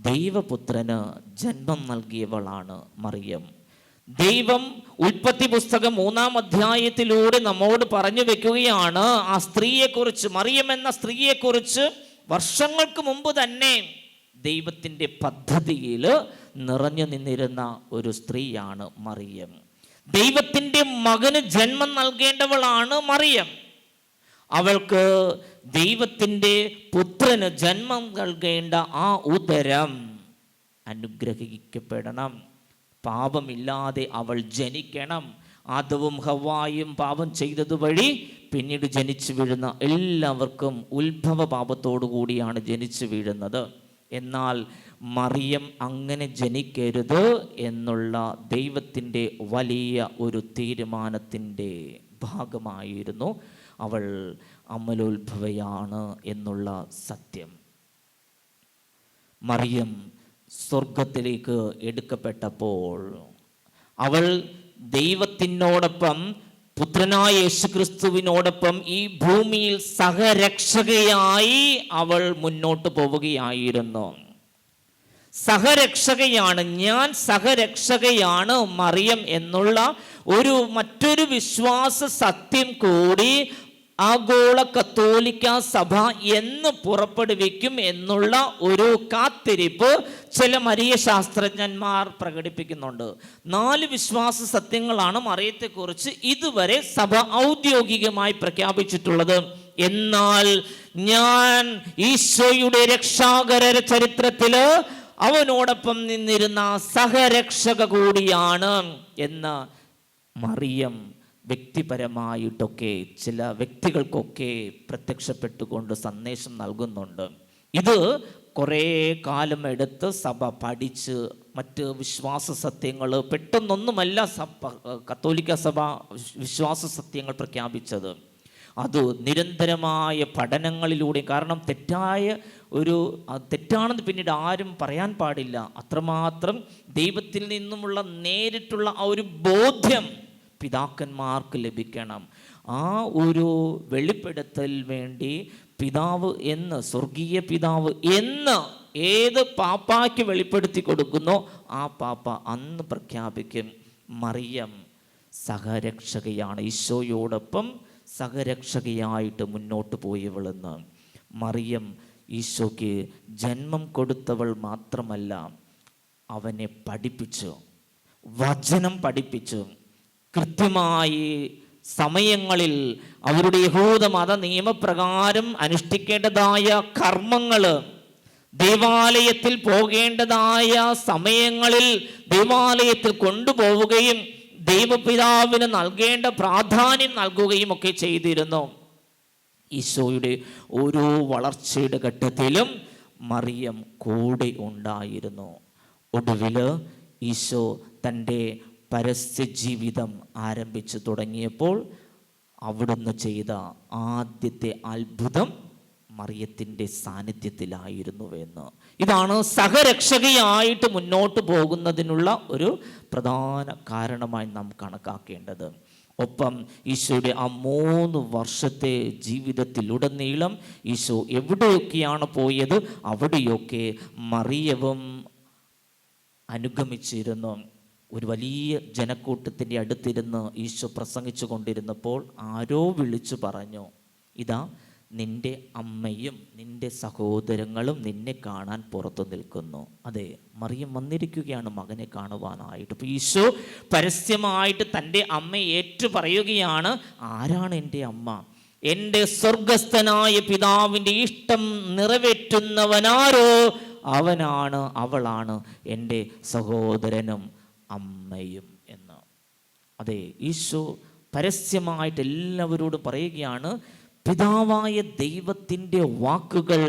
ദൈവപുത്രന് ജന്മം നൽകിയവളാണ് മറിയം. ദൈവം ഉൽപ്പത്തി പുസ്തകം 3-ാം അധ്യായത്തിലൂടെ നമ്മോട് പറഞ്ഞു വെക്കുകയാണ് ആ സ്ത്രീയെക്കുറിച്ച്, മറിയം എന്ന സ്ത്രീയെക്കുറിച്ച്. വർഷങ്ങൾക്ക് മുമ്പ് തന്നെ ദൈവത്തിൻ്റെ പദ്ധതിയിൽ നിറഞ്ഞു നിന്നിരുന്ന ഒരു സ്ത്രീയാണ് മറിയം. ദൈവത്തിൻ്റെ മകന് ജന്മം നൽകേണ്ടവളാണ് മറിയം. അവൾക്ക് ദൈവത്തിൻ്റെ പുത്രന് ജന്മം നൽകേണ്ട ആ ഉദരം അനുഗ്രഹിക്കപ്പെടണം. പാപമില്ലാതെ അവൾ ജനിക്കണം. ആദവും ഹവ്വായും പാപം ചെയ്തതുവഴി പിന്നീട് ജനിച്ചു വീഴുന്ന എല്ലാവർക്കും ഉത്ഭവ പാപത്തോടു കൂടിയാണ് ജനിച്ചു വീഴുന്നത്. എന്നാൽ മറിയം അങ്ങനെ ജനിക്കരുത് എന്നുള്ള ദൈവത്തിൻ്റെ വലിയ ഒരു തീരുമാനത്തിൻ്റെ ഭാഗമായിരുന്നു അവൾ അമലോത്ഭവയാണ് എന്നുള്ള സത്യം. മറിയം സ്വർഗത്തിലേക്ക് എടുക്കപ്പെട്ടപ്പോൾ അവൾ ദൈവത്തിനോടൊപ്പം പുത്രനായ യേശുക്രിസ്തുവിനോടൊപ്പം ഈ ഭൂമിയിൽ സഹരക്ഷകയായി അവൾ മുന്നോട്ട് പോവുകയായിരുന്നു. സഹരക്ഷകയാണ്, ഞാൻ സഹരക്ഷകയാണ് മറിയം എന്നുള്ള മറ്റൊരു വിശ്വാസ സത്യം കൂടി ആഗോള കത്തോലിക്ക സഭ എന്ന് പുറപ്പെടുവിക്കും എന്നുള്ള ഒരു കാത്തിരിപ്പ് ചില മരിയ ശാസ്ത്രജ്ഞന്മാർ പ്രകടിപ്പിക്കുന്നുണ്ട്. 4 വിശ്വാസ സത്യങ്ങളാണ് മറിയത്തെക്കുറിച്ച് ഇതുവരെ സഭ ഔദ്യോഗികമായി പ്രഖ്യാപിച്ചിട്ടുള്ളത്. എന്നാൽ ഞാൻ ഈശോയുടെ രക്ഷാകര ചരിത്രത്തില് അവനോടൊപ്പം നിന്നിരുന്ന സഹരക്ഷക കൂടിയാണ് എന്ന് മറിയം വ്യക്തിപരമായിട്ടൊക്കെ ചില വ്യക്തികൾക്കൊക്കെ പ്രത്യക്ഷപ്പെട്ടുകൊണ്ട് സന്ദേശം നൽകുന്നുണ്ട്. ഇത് കുറേ കാലം എടുത്ത് സഭ പഠിച്ച് മറ്റ് വിശ്വാസ സത്യങ്ങൾ പെട്ടെന്നൊന്നുമല്ല കത്തോലിക്ക സഭ വിശ്വാസ സത്യങ്ങൾ പ്രഖ്യാപിച്ചത്. അത് നിരന്തരമായ പഠനങ്ങളിലൂടെ, കാരണം തെറ്റാണെന്ന് പിന്നീട് ആരും പറയാൻ പാടില്ല. അത്രമാത്രം ദൈവത്തിൽ നിന്നുമുള്ള നേരിട്ടുള്ള ആ ഒരു ബോധ്യം പിതാക്കന്മാർക്ക് ലഭിക്കണം. ആ ഒരു വെളിപ്പെടുത്തൽ വേണ്ടി പിതാവ് എന്ന്, സ്വർഗീയ പിതാവ് എന്ന് ഏത് പാപ്പായ്ക്ക് വെളിപ്പെടുത്തി കൊടുക്കുന്നോ ആ പാപ്പ അന്ന് പ്രഖ്യാപിക്കും മറിയം സഹരക്ഷകയാണ്, ഈശോയോടൊപ്പം സഹരക്ഷകയായിട്ട് മുന്നോട്ട് പോയവളെന്ന്. മറിയം ഈശോയ്ക്ക് ജന്മം കൊടുത്തവൾ മാത്രമല്ല, അവനെ പഠിപ്പിച്ചു, വചനം പഠിപ്പിച്ചു. കൃത്യമായി സമയങ്ങളിൽ അവരുടെ യഹൂദ മത നിയമപ്രകാരം അനുഷ്ഠിക്കേണ്ടതായ കർമ്മങ്ങൾ, ദേവാലയത്തിൽ പോകേണ്ടതായ സമയങ്ങളിൽ ദേവാലയത്തിൽ കൊണ്ടുപോവുകയും ദൈവപിതാവിന് നൽകേണ്ട പ്രാധാന്യം നൽകുകയും ഒക്കെ ചെയ്തിരുന്നു. ഈശോയുടെ ഓരോ വളർച്ചയുടെ ഘട്ടത്തിലും മറിയം കൂടെ ഉണ്ടായിരുന്നു. ഒടുവിൽ ഈശോ തൻ്റെ പരസ്യ ജീവിതം ആരംഭിച്ചു തുടങ്ങിയപ്പോൾ അവിടുന്ന് ചെയ്ത ആദ്യത്തെ അത്ഭുതം മറിയത്തിൻ്റെ സാന്നിധ്യത്തിലായിരുന്നുവെന്ന്. ഇതാണ് സഹരക്ഷകയായിട്ട് മുന്നോട്ട് പോകുന്നതിനുള്ള ഒരു പ്രധാന കാരണമായി നാം കണക്കാക്കേണ്ടത്. ഒപ്പം ഈശോയുടെ ആ 3 വർഷത്തെ ജീവിതത്തിലുടനീളം ഈശോ എവിടെയൊക്കെയാണ് പോയത് അവിടെയൊക്കെ മറിയവും അനുഗമിച്ചിരുന്നു. ഒരു വലിയ ജനക്കൂട്ടത്തിൻ്റെ അടുത്തിരുന്ന് ഈശോ പ്രസംഗിച്ചു കൊണ്ടിരുന്നപ്പോൾ ആരോ വിളിച്ചു പറഞ്ഞു, ഇതാ നിന്റെ അമ്മയും നിന്റെ സഹോദരങ്ങളും നിന്നെ കാണാൻ പുറത്തു നിൽക്കുന്നു. അതെ, മറിയം വന്നിരിക്കുകയാണ് മകനെ കാണുവാനായിട്ട്. അപ്പോൾ ഈശോ പരസ്യമായിട്ട് തൻ്റെ അമ്മയെ ഏറ്റു പറയുകയാണ്, ആരാണ് എൻ്റെ അമ്മ? എൻ്റെ സ്വർഗസ്ഥനായ പിതാവിൻ്റെ ഇഷ്ടം നിറവേറ്റുന്നവനാരോ അവനാണ്, അവളാണ് എൻ്റെ സഹോദരനും അമ്മയും എന്ന്. അതെ, ഈശോ പരസ്യമായിട്ട് എല്ലാവരോടും പറയുകയാണ്, പിതാവായ ദൈവത്തിൻ്റെ വാക്കുകൾ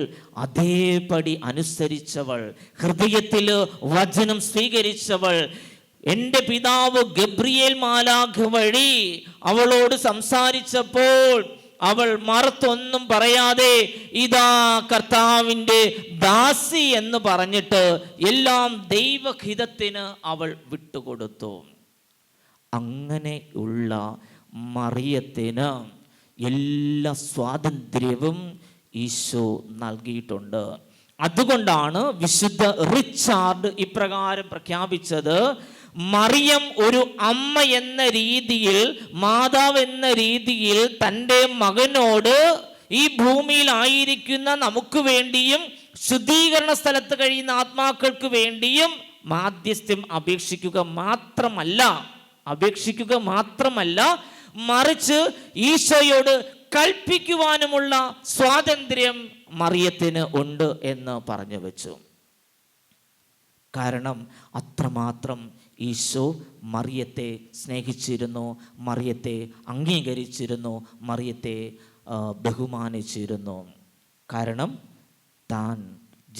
അതേപടി അനുസരിച്ചവൾ, ഹൃദയത്തിൽ വചനം സ്വീകരിച്ചവൾ, എൻ്റെ പിതാവ് ഗബ്രിയേൽ മാലാഖ വഴി അവളോട് സംസാരിച്ചപ്പോൾ അവൾ മറുത്തൊന്നും പറയാതെ ഇതാ കർത്താവിൻ്റെ ദാസി എന്ന് പറഞ്ഞിട്ട് എല്ലാം ദൈവഹിതത്തിന് അവൾ വിട്ടുകൊടുത്തു. അങ്ങനെയുള്ള മറിയത്തിന് എല്ലാ സ്വാതന്ത്ര്യവും ഈശോ നൽകിയിട്ടുണ്ട്. അതുകൊണ്ടാണ് വിശുദ്ധ റിച്ചാർഡ് ഇപ്രകാരം പ്രഖ്യാപിച്ചത്, മറിയം ഒരു അമ്മ എന്ന രീതിയിൽ, മാതാവ് എന്ന രീതിയിൽ തൻ്റെ മകനോട് ഈ ഭൂമിയിലായിരിക്കുന്ന നമുക്ക് വേണ്ടിയും ശുദ്ധീകരണ സ്ഥലത്ത് കഴിയുന്ന ആത്മാക്കൾക്ക് വേണ്ടിയും മാധ്യസ്ഥ്യം അപേക്ഷിക്കുക മാത്രമല്ല മറിച്ച് ഈശോയോട് കൽപ്പിക്കുവാനുമുള്ള സ്വാതന്ത്ര്യം മറിയത്തിന് ഉണ്ട് എന്ന് പറഞ്ഞു വെച്ചു. കാരണം അത്രമാത്രം ഈശോ മറിയത്തെ സ്നേഹിച്ചിരുന്നു, മറിയത്തെ അംഗീകരിച്ചിരുന്നു, മറിയത്തെ ബഹുമാനിച്ചിരുന്നു. കാരണം താൻ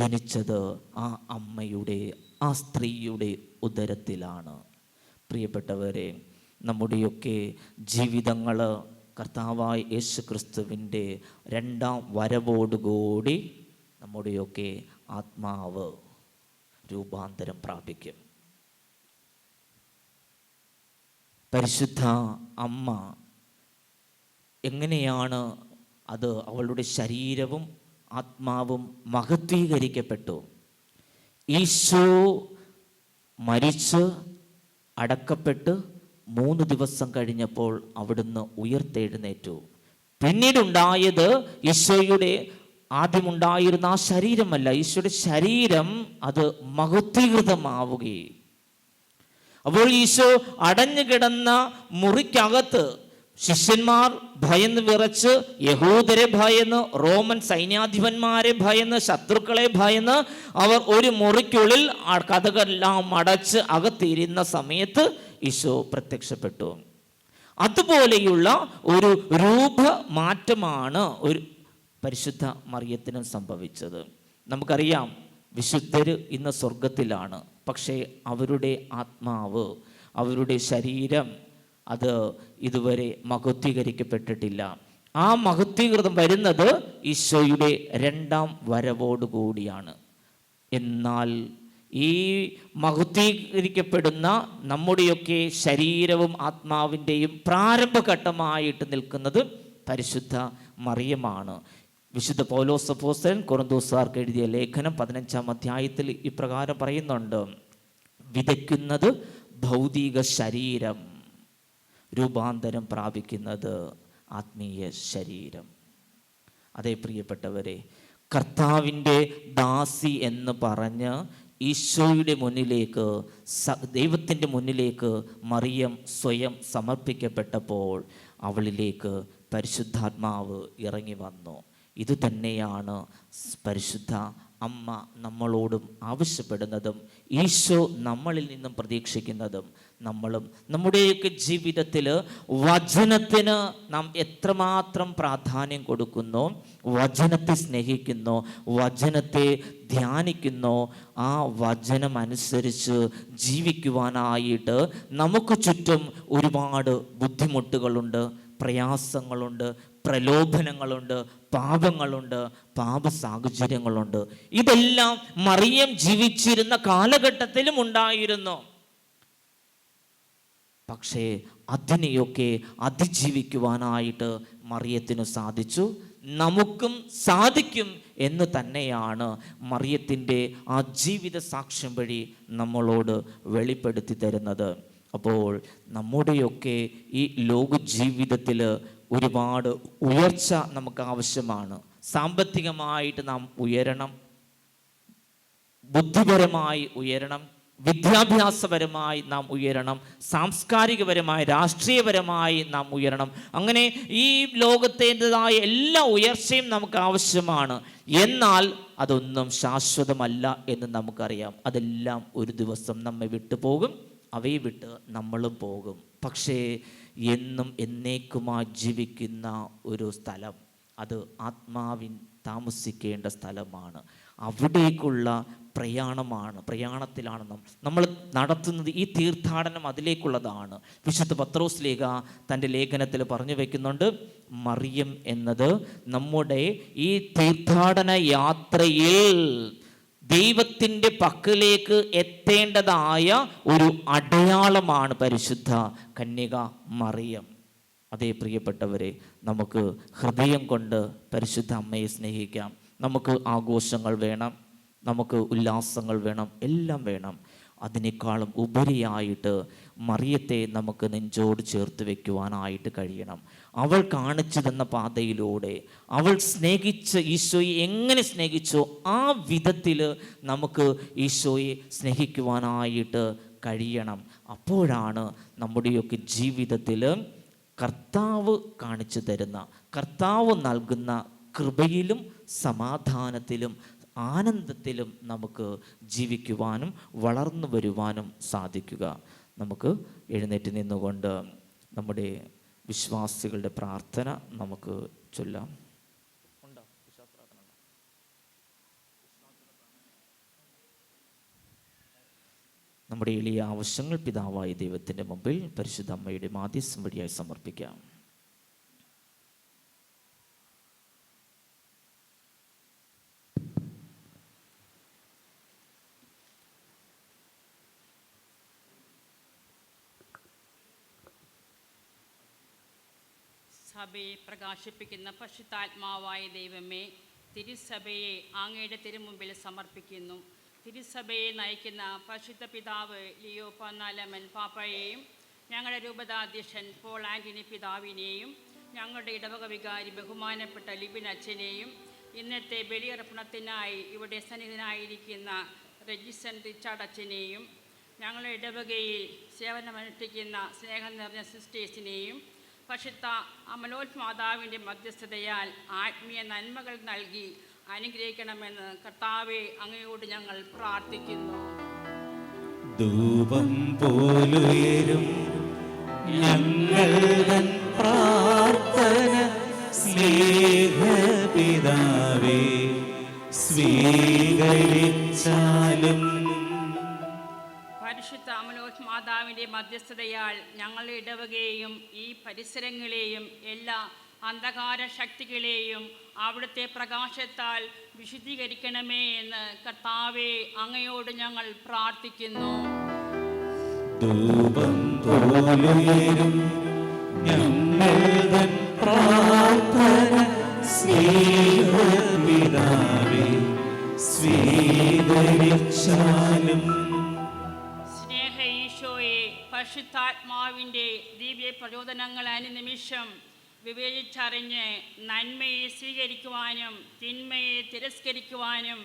ജനിച്ചത് ആ അമ്മയുടെ, ആ സ്ത്രീയുടെ ഉദരത്തിലാണ്. പ്രിയപ്പെട്ടവരെ, നമ്മുടെയൊക്കെ ജീവിതങ്ങൾ കർത്താവായ യേശു ക്രിസ്തുവിൻ്റെ 2ാം വരവോടുകൂടി നമ്മുടെയൊക്കെ ആത്മാവ് രൂപാന്തരം പ്രാപിക്കും. പരിശുദ്ധ അമ്മ എങ്ങനെയാണ് അത് അവളുടെ ശരീരവും ആത്മാവും മഹത്വീകരിക്കപ്പെട്ടു? ഈശോ മരിച്ച് അടക്കപ്പെട്ട് 3 ദിവസം കഴിഞ്ഞപ്പോൾ അവിടുന്ന് ഉയർത്തെഴുന്നേറ്റു. പിന്നീടുണ്ടായത് ഈശോയുടെ ആദ്യമുണ്ടായിരുന്ന ആ ശരീരമല്ല, ഈശോയുടെ ശരീരം അത് മഹത്വീകൃതമാവുകയും. അപ്പോൾ ഈശോ അടഞ്ഞു കിടന്ന മുറിക്കകത്ത് ശിഷ്യന്മാർ ഭയന്ന് വിറച്ച്, യഹൂദരെ ഭയന്ന്, റോമൻ സൈന്യാധിപന്മാരെ ഭയന്ന്, ശത്രുക്കളെ ഭയന്ന് അവർ ഒരു മുറിക്കുള്ളിൽ കതകെല്ലാം അടച്ച് അകത്തിരുന്ന സമയത്ത് ഈശോ പ്രത്യക്ഷപ്പെട്ടു. അതുപോലെയുള്ള ഒരു രൂപമാറ്റമാണ് ഒരു പരിശുദ്ധ മറിയത്തിനും സംഭവിച്ചത്. നമുക്കറിയാം, വിശുദ്ധര് ഇന്ന് സ്വർഗത്തിലാണ്. പക്ഷേ അവരുടെ ആത്മാവ്, അവരുടെ ശരീരം അത് ഇതുവരെ മഹത്വീകരിക്കപ്പെട്ടിട്ടില്ല. ആ മഹത്വീകൃതം വരുന്നത് ഈശോയുടെ 2ാം വരവോടുകൂടിയാണ്. എന്നാൽ ഈ മഹത്വീകരിക്കപ്പെടുന്ന നമ്മുടെയൊക്കെ ശരീരവും ആത്മാവിൻ്റെയും പ്രാരംഭഘട്ടമായിട്ട് നിൽക്കുന്നത് പരിശുദ്ധ മറിയമാണ്. വിശുദ്ധ പൗലോസ് അപ്പോസ്തലൻ കൊരിന്ത്യക്കാർക്ക് എഴുതിയ ലേഖനം 15-ാം അധ്യായത്തിൽ ഇപ്രകാരം പറയുന്നുണ്ട്, വിതയ്ക്കുന്നത് ഭൗതിക ശരീരം, രൂപാന്തരം പ്രാപിക്കുന്നത് ആത്മീയ ശരീരം. അതേ പ്രിയപ്പെട്ടവരെ, കർത്താവിൻ്റെ ദാസി എന്ന് പറഞ്ഞ് ഈശോയുടെ മുന്നിലേക്ക്, ദൈവത്തിൻ്റെ മുന്നിലേക്ക് മറിയം സ്വയം സമർപ്പിക്കപ്പെട്ടപ്പോൾ അവളിലേക്ക് പരിശുദ്ധാത്മാവ് ഇറങ്ങി വന്നു. ഇതുതന്നെയാണ് പരിശുദ്ധ അമ്മ നമ്മളോടും ആവശ്യപ്പെടുന്നതും ഈശോ നമ്മളിൽ നിന്നും പ്രതീക്ഷിക്കുന്നതും. നമ്മളും നമ്മുടെയൊക്കെ ജീവിതത്തിൽ വചനത്തിന് നാം എത്രമാത്രം പ്രാധാന്യം കൊടുക്കുന്നോ, വചനത്തെ സ്നേഹിക്കുന്നോ, വചനത്തെ ധ്യാനിക്കുന്നോ, ആ വചനം അനുസരിച്ച് ജീവിക്കുവാനായിട്ട് നമുക്ക് ചുറ്റും ഒരുപാട് ബുദ്ധിമുട്ടുകളുണ്ട്, പ്രയാസങ്ങളുണ്ട്, പ്രലോഭനങ്ങളുണ്ട്, പാപങ്ങളുണ്ട്, പാപ സാഹചര്യങ്ങളുണ്ട്. ഇതെല്ലാം മറിയം ജീവിച്ചിരുന്ന കാലഘട്ടത്തിലും ഉണ്ടായിരുന്നു. പക്ഷേ അതിനെയൊക്കെ അതിജീവിക്കുവാനായിട്ട് മറിയത്തിന് സാധിച്ചു. നമുക്കും സാധിക്കും എന്ന് തന്നെയാണ് മറിയത്തിൻ്റെ ആ ജീവിത സാക്ഷ്യം വഴി നമ്മളോട് വെളിപ്പെടുത്തി തരുന്നത്. അപ്പോൾ നമ്മുടെയൊക്കെ ഈ ലോക ജീവിതത്തിൽ ഒരുപാട് ഉയർച്ച നമുക്ക് ആവശ്യമാണ്. സാമ്പത്തികമായിട്ട് നാം ഉയരണം, ബുദ്ധിപരമായി ഉയരണം, വിദ്യാഭ്യാസപരമായി നാം ഉയരണം, സാംസ്കാരികപരമായി രാഷ്ട്രീയപരമായി നാം ഉയരണം. അങ്ങനെ ഈ ലോകത്തേൻ്റെതായ എല്ലാ ഉയർച്ചയും നമുക്ക് ആവശ്യമാണ്. എന്നാൽ അതൊന്നും ശാശ്വതമല്ല എന്ന് നമുക്കറിയാം. അതെല്ലാം ഒരു ദിവസം നമ്മെ വിട്ടു പോകും, അവയെ വിട്ട് നമ്മളും പോകും. പക്ഷേ എന്നും എന്നേക്കുമായി ജീവിക്കുന്ന ഒരു സ്ഥലം, അത് ആത്മാവിൻ താമസിക്കേണ്ട സ്ഥലമാണ്. അവിടേക്കുള്ള പ്രയാണത്തിലാണ് നമ്മൾ നടത്തുന്നത്. ഈ തീർത്ഥാടനം അതിലേക്കുള്ളതാണ്. വിശുദ്ധ പത്രോസ് ലേഖ തൻ്റെ ലേഖനത്തിൽ പറഞ്ഞു വയ്ക്കുന്നുണ്ട്, മറിയം എന്നത് നമ്മുടെ ഈ തീർത്ഥാടന യാത്രയിൽ ദൈവത്തിൻ്റെ പക്കലേക്ക് എത്തേണ്ടതായ ഒരു അടയാളമാണ് പരിശുദ്ധ കന്യക മറിയം. അതേ പ്രിയപ്പെട്ടവരെ, നമുക്ക് ഹൃദയം കൊണ്ട് പരിശുദ്ധ അമ്മയെ സ്നേഹിക്കാം. നമുക്ക് ആഘോഷങ്ങൾ വേണം, നമുക്ക് ഉല്ലാസങ്ങൾ വേണം, എല്ലാം വേണം. അതിനേക്കാളും ഉപരിയായിട്ട് മറിയത്തെ നമുക്ക് നെഞ്ചോട് ചേർത്ത് വയ്ക്കുവാനായിട്ട് കഴിയണം. അവൾ കാണിച്ചു തന്ന പാതയിലൂടെ അവൾ സ്നേഹിച്ച ഈശോയെ എങ്ങനെ സ്നേഹിച്ചോ ആ വിധത്തിൽ നമുക്ക് ഈശോയെ സ്നേഹിക്കുവാനായിട്ട് കഴിയണം. അപ്പോഴാണ് നമ്മുടെയൊക്കെ ജീവിതത്തിൽ കർത്താവ് കാണിച്ചു തരുന്ന, കർത്താവ് നൽകുന്ന കൃപയിലും സമാധാനത്തിലും ആനന്ദത്തിലും നമുക്ക് ജീവിക്കുവാനും വളർന്നു വരുവാനും സാധിക്കുക. നമുക്ക് എഴുന്നേറ്റ് നിന്നുകൊണ്ട് നമ്മുടെ വിശ്വാസികളുടെ പ്രാർത്ഥന നമുക്ക് ചൊല്ലാം. നമ്മുടെ എളിയ ആവശ്യങ്ങൾ പിതാവായ ദൈവത്തിൻ്റെ മുമ്പിൽ പരിശുദ്ധ അമ്മയുടെ മാധ്യസ്ഥം വഴിയായി സമർപ്പിക്കാം. സഭയെ പ്രകാശിപ്പിക്കുന്ന പരിശുദ്ധാത്മാവായ ദൈവമേ, തിരുസഭയെ അങ്ങയുടെ തിരുമുമ്പിൽ സമർപ്പിക്കുന്നു. തിരുസഭയെ നയിക്കുന്ന പരിശുദ്ധ പിതാവ് ലിയോ 14 പാപ്പയെയും ഞങ്ങളുടെ രൂപതാധ്യക്ഷൻ പോൾ ആൻ്റണി പിതാവിനെയും ഞങ്ങളുടെ ഇടവക വികാരി ബഹുമാനപ്പെട്ട ലിബിൻ അച്ഛനെയും ഇന്നത്തെ ബലിയർപ്പണത്തിനായി ഇവിടെ സന്നിധനായിരിക്കുന്ന രജിസൺ റിച്ചാർഡ് അച്ഛനെയും ഞങ്ങളുടെ ഇടവകയിൽ സേവനമനുഷ്ഠിക്കുന്ന സ്നേഹം നിറഞ്ഞ സിസ്റ്റേഴ്സിനെയും പരിശുദ്ധ അമലോത് മാതാവിൻ്റെ മധ്യസ്ഥതയാൽ ആത്മീയ നന്മകൾ നൽകി അനുഗ്രഹിക്കണമെന്ന് കർത്താവെ അങ്ങയോട് ഞങ്ങൾ പ്രാർത്ഥിക്കുന്നു. ധൂപം പോലുയരും ഞങ്ങളുടെ പ്രാർത്ഥന സ്നേഹപിതാവേ സ്വീകരിച്ചാലും. പരിശുദ്ധ അമലോത് മാതാവിൻ്റെ മധ്യസ്ഥതയാൽ ഞങ്ങളുടെ ഇടവകയെയും ഈ പരിസരങ്ങളെയും എല്ലാ അന്ധകാര ശക്തികളെയും അവിടുത്തെ പ്രകാശത്താൽ വിശുദ്ധീകരിക്കണമേ എന്ന് കർത്താവെ അങ്ങയോട് ഞങ്ങൾ പ്രാർത്ഥിക്കുന്നു. ധൂപം പോലുയരും ഞങ്ങളുടെ പ്രാർത്ഥന സ്നേഹപിതാവേ സ്വീകരിച്ചാലും. സ്നേഹ ഈശോയെ, പരിശുദ്ധാത്മാവിൻ്റെ ദിവ്യ പ്രചോദനങ്ങൾ അനുനിമിഷം വിവേചിച്ചറിഞ്ഞ് നന്മയെ സ്വീകരിക്കുവാനും തിന്മയെ തിരസ്കരിക്കുവാനും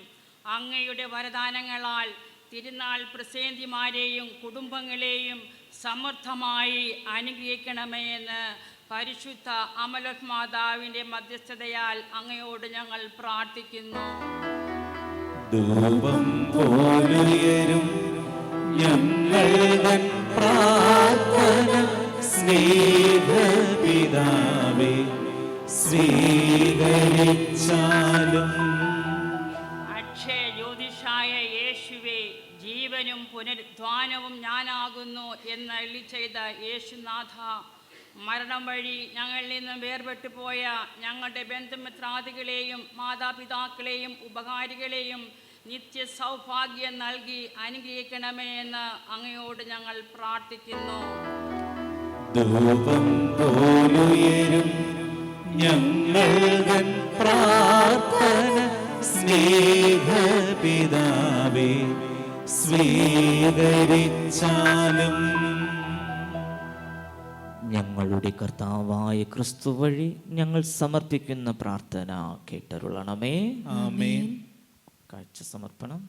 അങ്ങയുടെ വരദാനങ്ങളാൽ തിരുനാൾ പ്രസേന്തിമാരെയും കുടുംബങ്ങളെയും സമൃദ്ധമായി അനുഗ്രഹിക്കണമേ എന്ന് പരിശുദ്ധ അമലോത് മാതാവിൻ്റെ മധ്യസ്ഥതയാൽ അങ്ങയോട് ഞങ്ങൾ പ്രാർത്ഥിക്കുന്നു. ധൂപം പോലുയരും ഞങ്ങളുടെ പ്രാർത്ഥന സ്നേഹപിതാവേ സ്വീകരിച്ചാലും. അക്ഷയ ജ്യോതിഷായ യേശുവേ, ജീവനും പുനരുദ്ധാനവും ഞാനാകുന്നു എന്ന് അരുളി ചെയ്ത യേശുനാഥ, മരണം വഴി ഞങ്ങളിൽ നിന്നും വേർപെട്ടു പോയ ഞങ്ങളുടെ ബന്ധുമിത്രാദികളെയും മാതാപിതാക്കളെയും ഉപകാരികളെയും നിത്യ സൗഭാഗ്യം നൽകി അനുഗ്രഹിക്കണമേ എന്ന് അങ്ങയോട് ഞങ്ങൾ പ്രാർത്ഥിക്കുന്നു. ധൂപം പോലുയരും ഞങ്ങൾ പ്രാർത്ഥന സ്നേഹപിതാവേ സ്വീകരിച്ചാലും. ഞങ്ങളുടെ കർത്താവായ ക്രിസ്തു വഴി ഞങ്ങൾ സമർപ്പിക്കുന്ന പ്രാർത്ഥന കേട്ടരുളണമേ. ആമേൻ. കാഴ്ച സമർപ്പണം.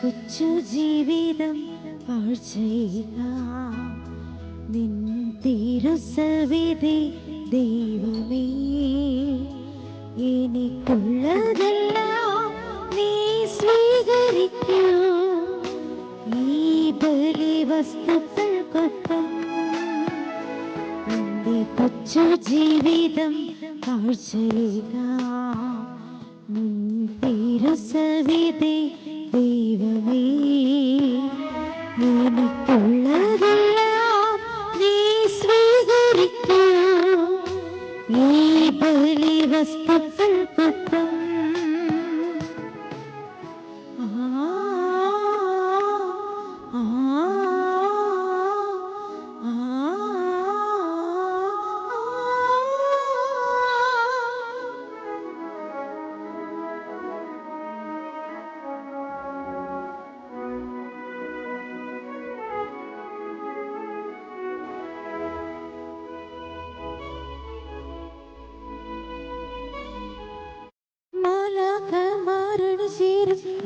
കൊച്ചു ജീവിതം പാഴ്ചെയ്യാം നിൻ തിരുസവിധി ദൈവമേ. എനിക്കുള്ളതെല്ലാം നീ സ്വീകരിക്കൂ. ഈ ബലി വസ്തുക്കൾക്കൊപ്പം എന്റെ കൊച്ചു ജീവിതം പാഴ്ചെയ്യാം നിൻ തിരുസവിധി ദൈവമേ. എനിക്കുള്ളതെല്ലാം നീ സ്വീകരിക്കൂ. ഈ ബലി വസ്തുക്കൾക്കൊപ്പം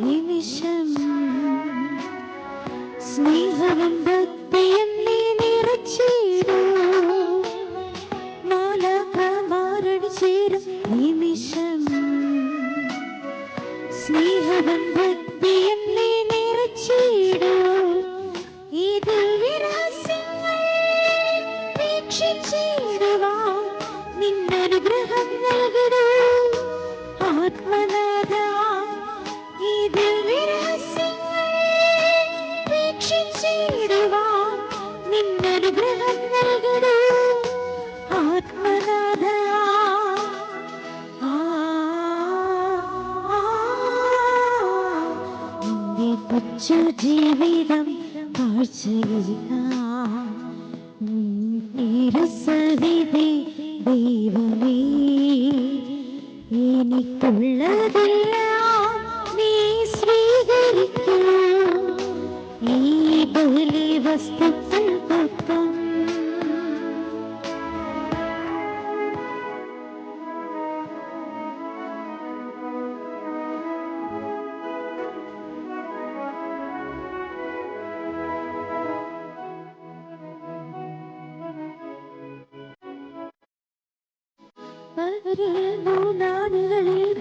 നിമിഷം സ്നേഹവും ഭക്തിയും നീ നിറച്ചിടൂ. മാലാഖമാരുടെ ചേരും നിമിഷം സ്നേഹവും ഭക്തിയും നീ നിറച്ചിടൂ. ഇതിൽ വിലാസങ്ങൾ വീക്ഷിച്ചിടുവാൻ നിന്നനുഗ്രഹം നൽകിടൂ. ആത്മനാഥ ഇതിൽ വിലാസങ്ങൾ വീക്ഷിച്ചിടുവാൻ നിന്നനുഗ്രഹം നൽകിടൂ. ആത്മനാഥ നിന്റെ കൊച്ചു ജീവിതം കാഴ്ചയിലാം തിരുസവിധി ദൈവമേ. എനിക്കുള്ളതെല്ലാം നീ സ്വീകരിക്കൂ. ഈ ബലി വസ്തുക്കൾക്കൊപ്പം നാടുകളിൽ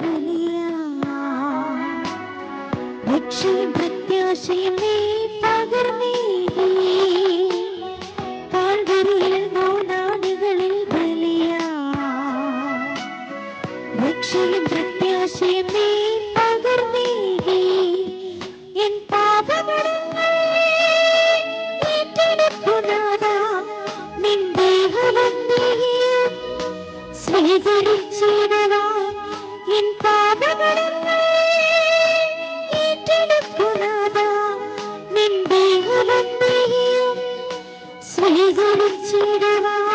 രക്ഷയും പ്രത്യാശയും നീ പകർന്നേകി. കാൽവരിയിൽ നാടുകളിൽ രക്ഷയും പ്രത്യാശയും നീ പകർന്നേകി. എൻ പാപങ്ങളെ ഏറ്റെടുക്കുന്നതാ നിൻ ദേഹബന്ധിയും സ്വീകരിച്ചിടുവാൻ. എൻ പാപങ്ങളെ ഏറ്റെടുക്കുന്നതാ നിൻ ദേഹബന്ധിയും സ്വീകരിച്ചിടുവാൻ.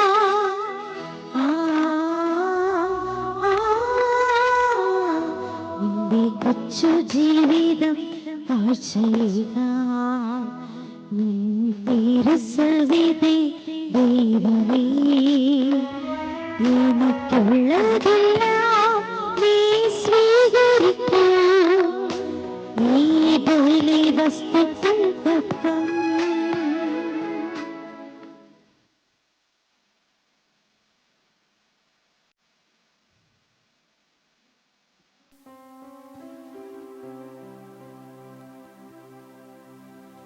നിന്റെ കൊച്ചു ജീവിതം കാഴ്ചയിലാം തിരുസവിധി ദൈവമേ. എനിക്കുള്ളതെല്ലാം നീ സ്വീകരിക്കൂ. ഈ ബലി വസ്തു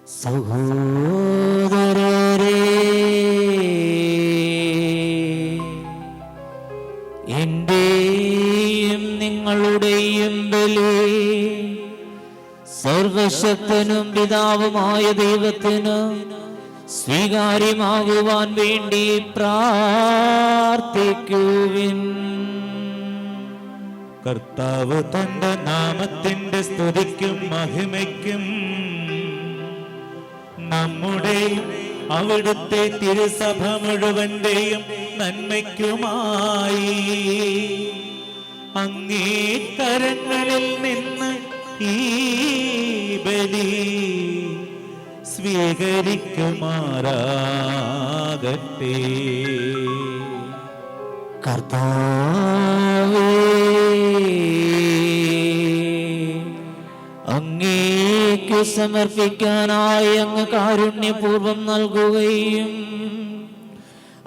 സഹോദരരേ, എന്റെയും നിങ്ങളുടെയും ബലി സർവശക്തനും പിതാവുമായ ദൈവത്തിന് സ്വീകാര്യമാകുവാൻ വേണ്ടി പ്രാർത്ഥിക്കുവിൻ. കർത്താവ് തന്റെ നാമത്തിന്റെ സ്തുതിക്കും മഹിമയ്ക്കും നമ്മുടെയും അവിടുത്തെ തിരുസഭ മുഴുവന്റെയും നന്മയ്ക്കുമായി അങ്ങേ കരങ്ങളിൽ നിന്ന് ഈ ബലി സ്വീകരിക്കുമാറാകട്ടെ. കർത്താവേ, അങ്ങേക്ക് സമർപ്പിക്കാനായി അങ്ങ് കാരുണ്യപൂർവം നൽകുകയും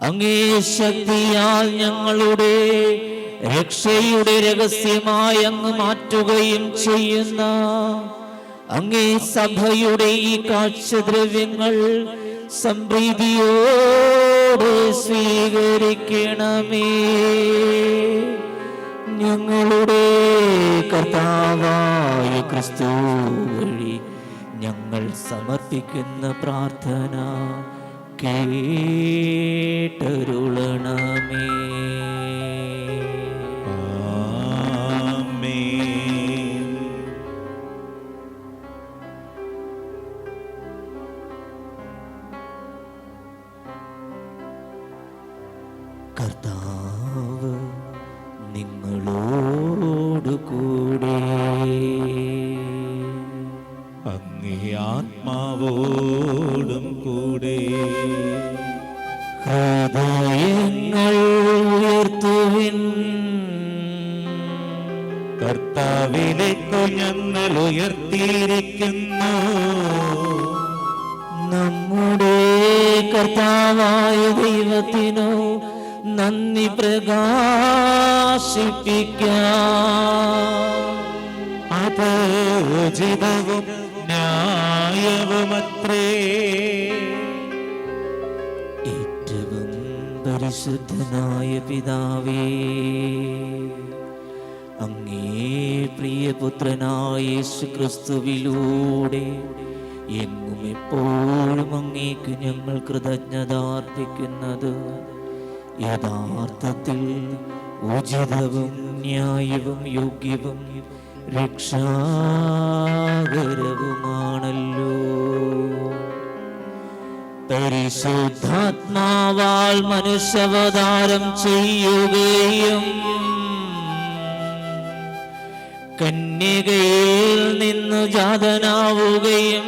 അങ്ങേ ശക്തിയാൽ ഞങ്ങളുടെ രക്ഷയുടെ രഹസ്യമായി അങ്ങ് മാറ്റുകയും ചെയ്യുന്ന അങ്ങേ സഭയുടെ ഈ കാഴ്ചദ്രവ്യങ്ങൾ സംപ്രീതിയോടെ സ്വീകരിക്കണമേ. ഞങ്ങളുടെ കർത്താവായ ക്രിസ്തു വഴി ഞങ്ങൾ സമർപ്പിക്കുന്ന പ്രാർത്ഥന കേട്ടരുളണമേ. ആമേൻ. കർത്താവ് നിങ്ങളോടു കൂടെ, അങ്ങേ ആത്മാവോടും കൂടെ. ഹൃദയങ്ങൾ ഉയർത്തുവിൻ. കർത്താവിലേക്കു ഞങ്ങൾ ഉയർത്തിയിരിക്കുന്നു. നമ്മുടെ കർത്താവായ ദൈവത്തിനു നന്ദി പ്രകാശിപ്പിക്കാം. അത് ഉചിതവും ന്യായവുമത്രേ. ഏറ്റവും പരിശുദ്ധനായ പിതാവേ, അങ്ങേ പ്രിയപുത്രനായ യേശുക്രിസ്തുവിലൂടെ എങ്ങും എപ്പോഴും അങ്ങേക്ക് ഞങ്ങൾ കൃതജ്ഞത അർപ്പിക്കുന്നത് യഥാർത്ഥത്തിൽ ഉചിതവും ന്യായവും യോഗ്യവും രക്ഷാകരവുമാണല്ലോ. പരിശുദ്ധാത്മാവാൽ മനുഷ്യാവതാരം ചെയ്യുകയും കന്യകയിൽ നിന്നു ജാതനാവുകയും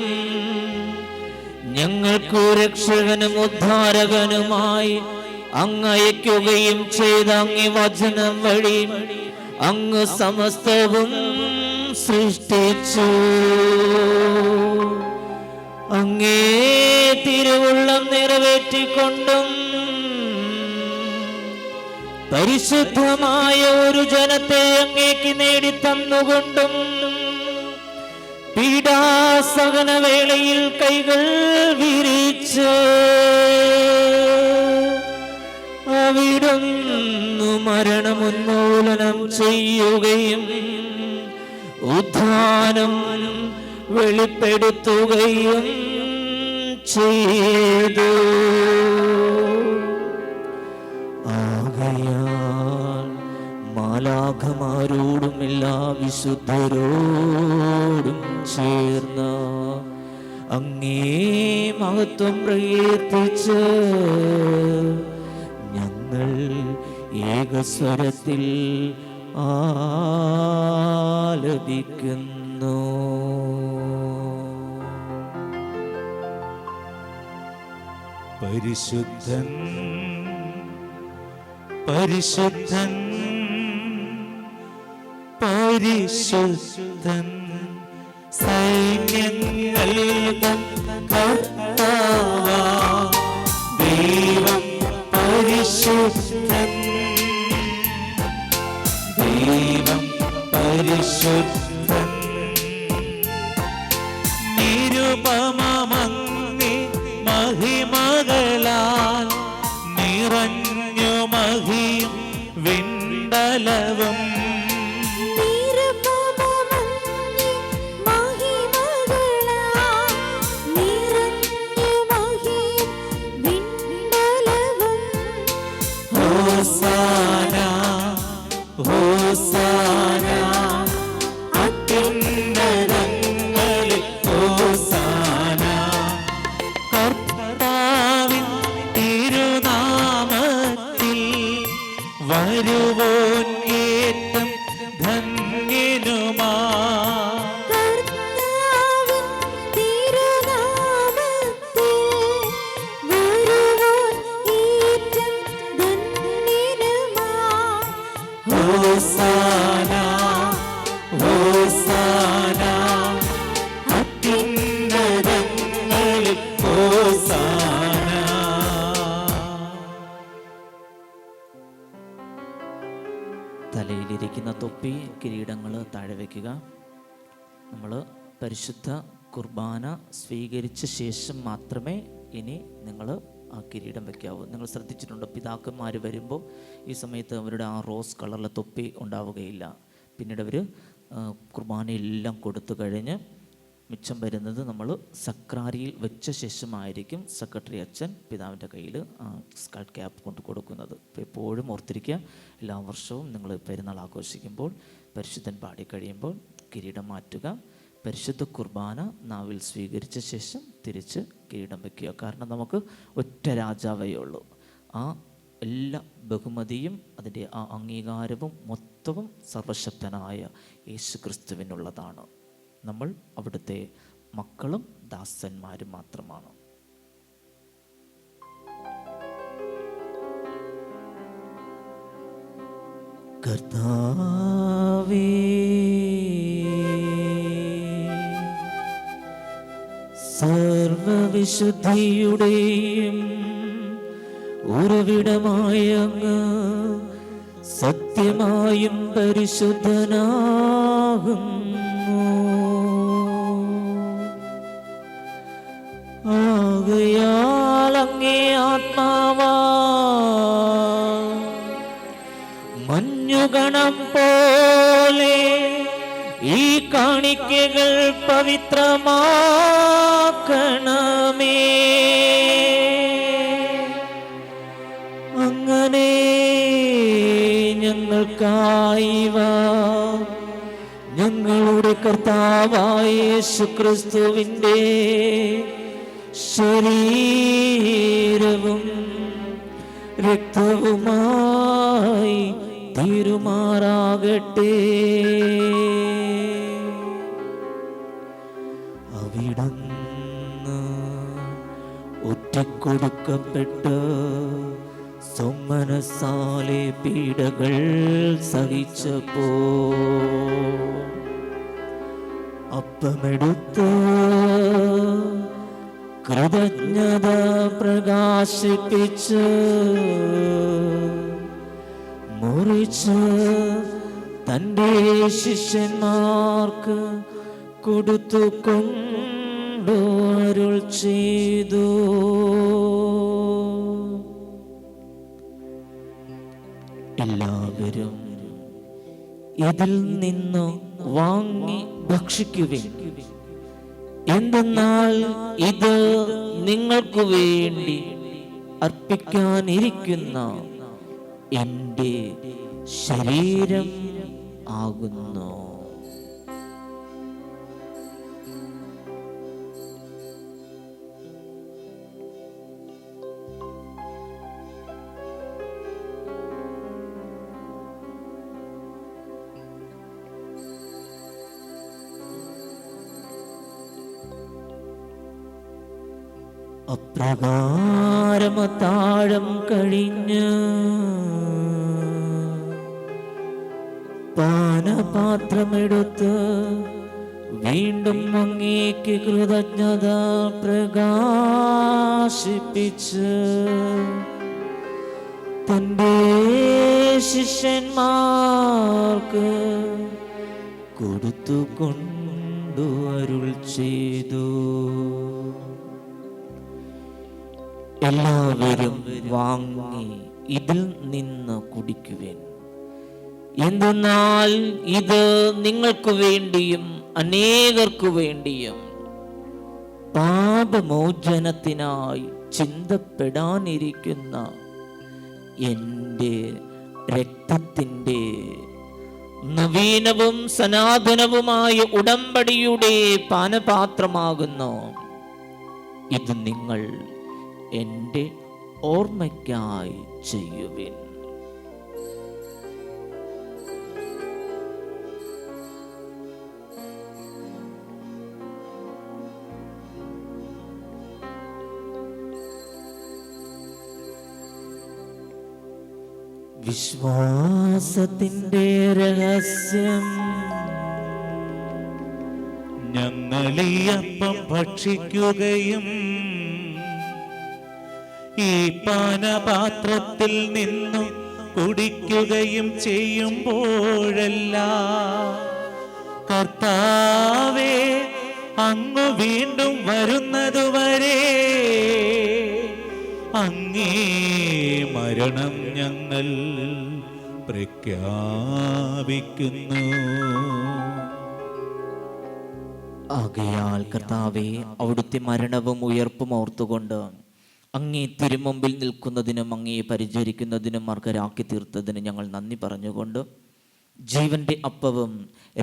ഞങ്ങൾക്കു രക്ഷകനും ഉദ്ധാരകനുമായി അങ്ങ് അയക്കുകയും ചെയ്ത അങ്ങേ വചനം വഴി അങ്ങ് സമസ്തവും സൃഷ്ടിച്ചു. അങ്ങേ തിരുവുള്ളം നിറവേറ്റിക്കൊണ്ടും പരിശുദ്ധമായ ഒരു ജനത്തെ അങ്ങേക്ക് നേടിത്തന്നുകൊണ്ടും പീഡാസഹന വേളയിൽ കൈകൾ വിരിച്ച് അവിടുന്ന് മരണമുന്മൂലനം ചെയ്യുകയും ഉദ്ധാനം വെളിപ്പെടുത്തുകയും ചെയ്തു. ആകയാൽ മാലാഖമാരോടും എല്ലാ വിശുദ്ധരോടും ചേർന്ന് അങ്ങേ മഹത്വം പ്രകീർത്തിച്ച് ഞങ്ങൾ ഏകസ്വരത്തിൽ ആലപിക്കുന്നു. പരിശുദ്ധൻ പരിശുദ്ധൻ പരിശുദ്ധൻ സൈന്യങ്ങൾ കർത്താവാം ദൈവം പരിശുദ്ധൻ ദൈവം പരിശുദ്ധൻ നിരുപമ മഹിമകളാൽ നിറഞ്ഞു മഹിയും വിണ്ടലവും ഹോസാന ഹോസാന അത്യുന്നതങ്ങളിൽ ഹോസാന കർത്താവിൻ തിരുനാമത്തിൽ വരുവോൻ ഏറ്റം ധന്യനുമാ ഹോസാന ഹോസാന അത്യുന്നതങ്ങളിൽ ഹോസാന. തലയിലിരിക്കുന്ന തൊപ്പി കിരീടങ്ങൾ താഴെ വയ്ക്കുക. നമ്മൾ പരിശുദ്ധ കുർബാന സ്വീകരിച്ച ശേഷം മാത്രമേ ഇനി നിങ്ങൾ ആ കിരീടം വയ്ക്കാവൂ. നിങ്ങൾ ശ്രദ്ധിച്ചിട്ടുണ്ടോ, പിതാക്കന്മാർ വരുമ്പോൾ ഈ സമയത്ത് അവരുടെ ആ റോസ് കളറിലെ തൊപ്പി ഉണ്ടാവുകയില്ല. പിന്നീട് അവർ കുർബാനയെല്ലാം കൊടുത്തു കഴിഞ്ഞ് മിച്ചം വരുന്നത് നമ്മൾ സക്രാരിയിൽ വെച്ച ശേഷമായിരിക്കും സെക്രട്ടറി അച്ഛൻ പിതാവിൻ്റെ കയ്യിൽ സ്കൾ ക്യാപ്പ് കൊണ്ട് കൊടുക്കുന്നത്. അപ്പോൾ എപ്പോഴും ഓർത്തിരിക്കുക, എല്ലാ വർഷവും നിങ്ങൾ പെരുന്നാൾ ആഘോഷിക്കുമ്പോൾ പരിശുദ്ധൻ പാടിക്കഴിയുമ്പോൾ കിരീടം മാറ്റുക. പരിശുദ്ധ കുർബാന നാവിൽ സ്വീകരിച്ച ശേഷം തിരിച്ച് കിരീടം വയ്ക്കുക. കാരണം നമുക്ക് ഒറ്റ രാജാവേ ഉള്ളൂ. ആ എല്ലാ ബഹുമതിയും അതിൻ്റെ ആ അംഗീകാരവും മൊത്തവും സർവശക്തനായ യേശു ക്രിസ്തുവിനുള്ളതാണ്. നമ്മൾ അവിടുത്തെ മക്കളും ദാസന്മാരും മാത്രമാണ്. കർത്താവേ, സർവവിശുദ്ധിയുടെയും ഉറവിടമായ അങ്ങ് സത്യമായും പരിശുദ്ധനാകുന്നു. ആകയാൽ അങ്ങേ ആത്മാവാ മഞ്ഞുകണം പോലെ ഈ കാണിക്കകൾ പവിത്രമാക്കണമേ. അങ്ങനെ ഞങ്ങൾക്കായിവ ഞങ്ങളുടെ കർത്താവായ യേശുക്രിസ്തുവിൻ്റെ ശരീരവും രക്തവുമായി തീരുമാറാകട്ടെ. അവിടുന്ന് ഒറ്റിക്കൊടുക്കപ്പെട്ട് സോമനസാലെ പീഡകൾ സഹിച്ചപ്പോ അപ്പമെടുത്ത് കൃതജ്ഞത പ്രകാശിപ്പിച്ച് മുറിച്ച് തൻ്റെ ശിഷ്യന്മാർക്ക് കൊടുത്തുകൊണ്ടു അരുൾ ചെയ്തു. എല്ലാവരും ഇതിൽ നിന്ന് വാങ്ങി ഭക്ഷിക്കുവിൻ. എന്തെന്നാൽ ഇത് നിങ്ങൾക്ക് വേണ്ടി അർപ്പിക്കാനിരിക്കുന്ന എൻ്റെ ശരീരം ആകുന്നു. അപ്രകാരം താഴം കഴിഞ്ഞ് പാനപാത്രമെടുത്ത് വീണ്ടും അങ്ങേക്ക് കൃതജ്ഞത പ്രകാശിപ്പിച്ച് തൻ്റെ ശിഷ്യന്മാർക്ക് കൊടുത്തുകൊണ്ടു അരുൾ ചെയ്തു. എല്ലാവരും വാങ്ങി ഇതിൽ നിന്ന് കുടിക്കുവിൻ. എന്തെന്നാൽ ഇത് നിങ്ങൾക്ക് വേണ്ടിയും അനേകർക്കു വേണ്ടിയും പാപമോചനത്തിനായി ചിന്തപ്പെടാനിരിക്കുന്ന എൻ്റെ രക്തത്തിൻ്റെ നവീനവും സനാതനവുമായ ഉടമ്പടിയുടെ പാനപാത്രമാകുന്നു. ഇത് നിങ്ങൾ എൻ്റെ ഓർമ്മയ്ക്കായി ചെയ്യുവിൻ. വിശ്വാസത്തിൻ്റെ രഹസ്യം. ഞങ്ങളീ അപ്പം ഭക്ഷിക്കുകയും ഈ പാനപാത്രത്തിൽ നിന്നു കുടിക്കുകയും ചെയ്യുമ്പോഴെല്ലാം കർത്താവേ, അങ്ങ് വീണ്ടും വരുന്നതുവരെ അങ്ങേ മരണം ഞങ്ങൾ പ്രഖ്യാപിക്കുന്നു. ആകയാൽ കർത്താവേ, അവിടുത്തെ മരണവും ഉയർപ്പും ഓർത്തുകൊണ്ട് അങ്ങേ തിരുമുമ്പിൽ നിൽക്കുന്നതിനും അങ്ങേ പരിചരിക്കുന്നതിനും അർഹരാക്കി തീർത്തതിന് ഞങ്ങൾ നന്ദി പറഞ്ഞുകൊണ്ട് ജീവന്റെ അപ്പവും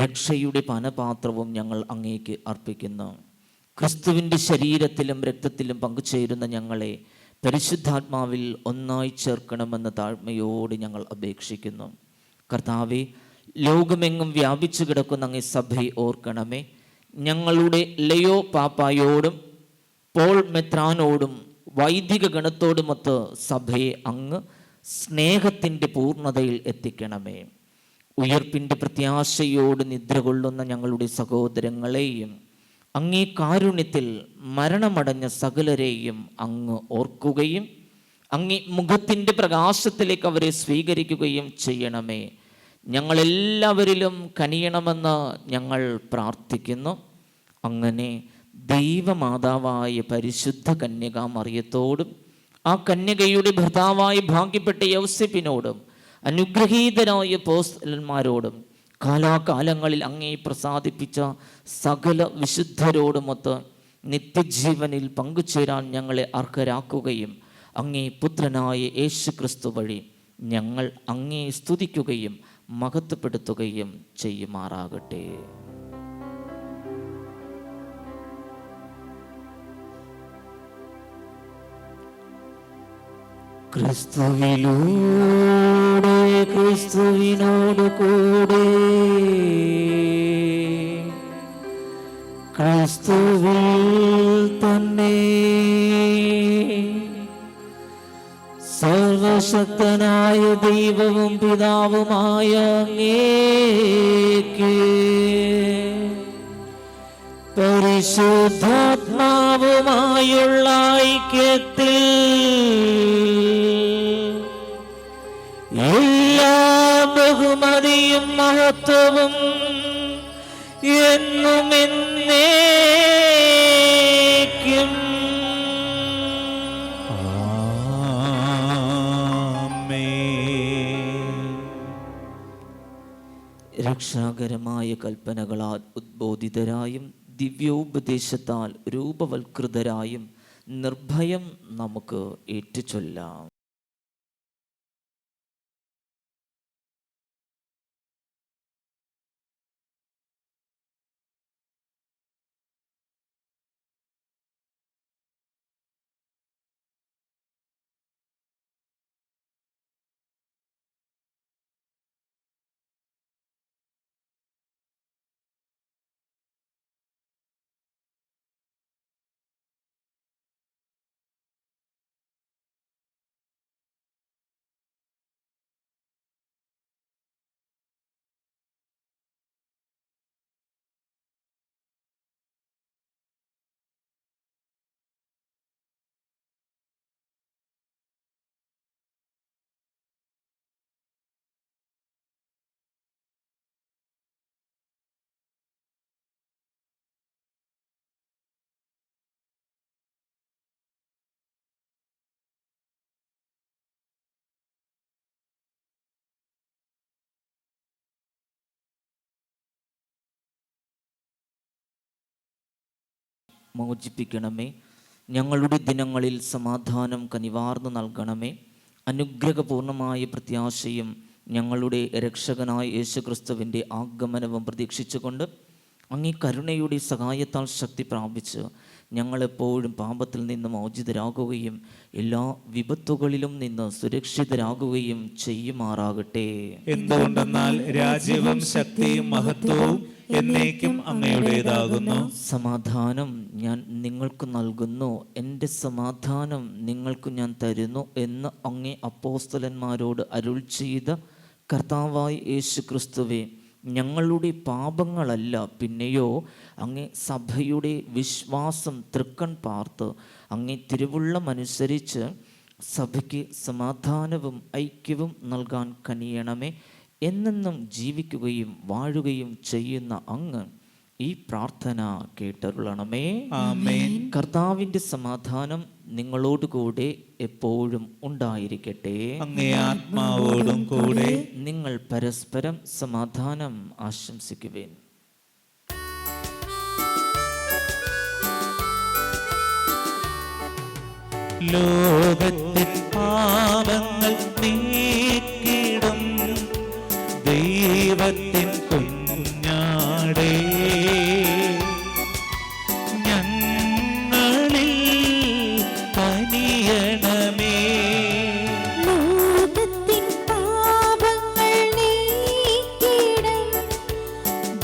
രക്ഷയുടെ പാനപാത്രവും ഞങ്ങൾ അങ്ങേക്ക് അർപ്പിക്കുന്നു. ക്രിസ്തുവിൻ്റെ ശരീരത്തിലും രക്തത്തിലും പങ്കുചേരുന്ന ഞങ്ങളെ പരിശുദ്ധാത്മാവിൽ ഒന്നായി ചേർക്കണമെന്ന താഴ്മയോട് ഞങ്ങൾ അപേക്ഷിക്കുന്നു. കർത്താവെ, ലോകമെങ്ങും വ്യാപിച്ചു കിടക്കുന്ന അങ്ങേ സഭയെ ഓർക്കണമേ. ഞങ്ങളുടെ ലയോ പാപ്പായോടും പോൾ മെത്രാനോടും വൈദിക ഗണത്തോടുമൊത്ത് സഭയെ അങ്ങ് സ്നേഹത്തിൻ്റെ പൂർണ്ണതയിൽ എത്തിക്കണമേ. ഉയർപ്പിൻ്റെ പ്രത്യാശയോട് നിദ്ര കൊള്ളുന്ന ഞങ്ങളുടെ സഹോദരങ്ങളെയും അങ്ങേ കാരുണ്യത്തിൽ മരണമടഞ്ഞ സകലരെയും അങ്ങ് ഓർക്കുകയും അങ്ങേ മുഖത്തിൻ്റെ പ്രകാശത്തിലേക്ക് അവരെ സ്വീകരിക്കുകയും ചെയ്യണമേ. ഞങ്ങളെല്ലാവരിലും കനിയണമെന്ന് ഞങ്ങൾ പ്രാർത്ഥിക്കുന്നു. അങ്ങനെ ദൈവമാതാവായ പരിശുദ്ധ കന്യകാ മറിയത്തോടും ആ കന്യകയുടെ ഭർത്താവായ ഭാഗ്യപ്പെട്ട യൗസേപ്പിനോടും അനുഗ്രഹീതരായ അപ്പോസ്തലന്മാരോടും കാലാകാലങ്ങളിൽ അങ്ങേ പ്രസാദിപ്പിച്ച സകല വിശുദ്ധരോടുമൊത്ത് നിത്യജീവനിൽ പങ്കുചേരാൻ ഞങ്ങളെ അർഹരാക്കുകയും അങ്ങേ പുത്രനായ യേശു ക്രിസ്തു വഴി ഞങ്ങൾ അങ്ങേ സ്തുതിക്കുകയും മഹത്വപ്പെടുത്തുകയും ചെയ്യുമാറാകട്ടെ. ക്രിസ്തുവിലൂടെ ക്രിസ്തുവിനോട് കൂടെ ക്രിസ്തുവിൽ തന്നെ സർവശക്തനായ ദൈവവും പിതാവുമായ അങ്ങേക്ക് പരിശുദ്ധാത്മാവുമായുള്ള ഐക്യത്തിൽ എല്ലാ ബഹുമതിയും മഹത്വവും എന്നും എന്നേക്കും രക്ഷാകരമായ കൽപ്പനകളാൽ ഉദ്ബോധിതരായും ദിവ്യോപദേശത്താൽ രൂപവൽകൃതരായും നിർഭയം നമുക്ക് ഏറ്റുചൊല്ലാം. മോചിപ്പിക്കണമേ. ഞങ്ങളുടെ ദിനങ്ങളിൽ സമാധാനം കനിവാർന്നു നൽകണമേ. അനുഗ്രഹപൂർണമായ പ്രത്യാശയും ഞങ്ങളുടെ രക്ഷകനായ യേശുക്രിസ്തുവിൻ്റെ ആഗമനവും പ്രതീക്ഷിച്ചുകൊണ്ട് അങ്ങേ കരുണയുടെ സഹായത്താൽ ശക്തി പ്രാപിച്ച് ഞങ്ങളെപ്പോഴും പാപത്തിൽ നിന്ന് മോചിതരാകുകയും എല്ലാ വിപത്തുകളിലും നിന്ന് സുരക്ഷിതരാകുകയും ചെയ്യുമാറാകട്ടെ. എന്തുകൊണ്ടെന്നാൽ രാജ്യവും ശക്തിയും മഹത്വവും എന്നേക്കും അങ്ങയുടേതാകുന്നു. സമാധാനം ഞാൻ നിങ്ങൾക്ക് നൽകുന്നു, എൻ്റെ സമാധാനം നിങ്ങൾക്ക് ഞാൻ തരുന്നു എന്ന് അങ്ങേ അപ്പോസ്തലന്മാരോട് അരുൾ ചെയ്ത കർത്താവായ യേശു ക്രിസ്തുവേ, ഞങ്ങളുടെ പാപങ്ങളല്ല പിന്നെയോ അങ്ങേ സഭയുടെ വിശ്വാസം തൃക്കൺ പാർത്ത് അങ്ങേ തിരുവുള്ളമനുസരിച്ച് സഭയ്ക്ക് സമാധാനവും ഐക്യവും നൽകാൻ കനിയണമേ. എന്നെന്നും ജീവിക്കുകയും വാഴുകയും ചെയ്യുന്ന അങ്ങ് ഈ പ്രാർത്ഥന കേട്ടരുളണമേ. ആമേൻ. കർത്താവിൻ്റെ സമാധാനം നിങ്ങളോടുകൂടെ എപ്പോഴും ഉണ്ടായിരിക്കട്ടെ. അങ്ങേ ആത്മാവോടും കൂടെ. നിങ്ങൾ പരസ്പരം സമാധാനം ആശംസിക്കുവേൻ. ലോകത്തിൻ പാപങ്ങൾ നീക്കിടും ദൈവത്തിൻ കുഞ്ഞാടേ, ഞങ്ങളിൽ കനിയണമേ. ലോകത്തിൻ പാപങ്ങൾ നീക്കിയിടും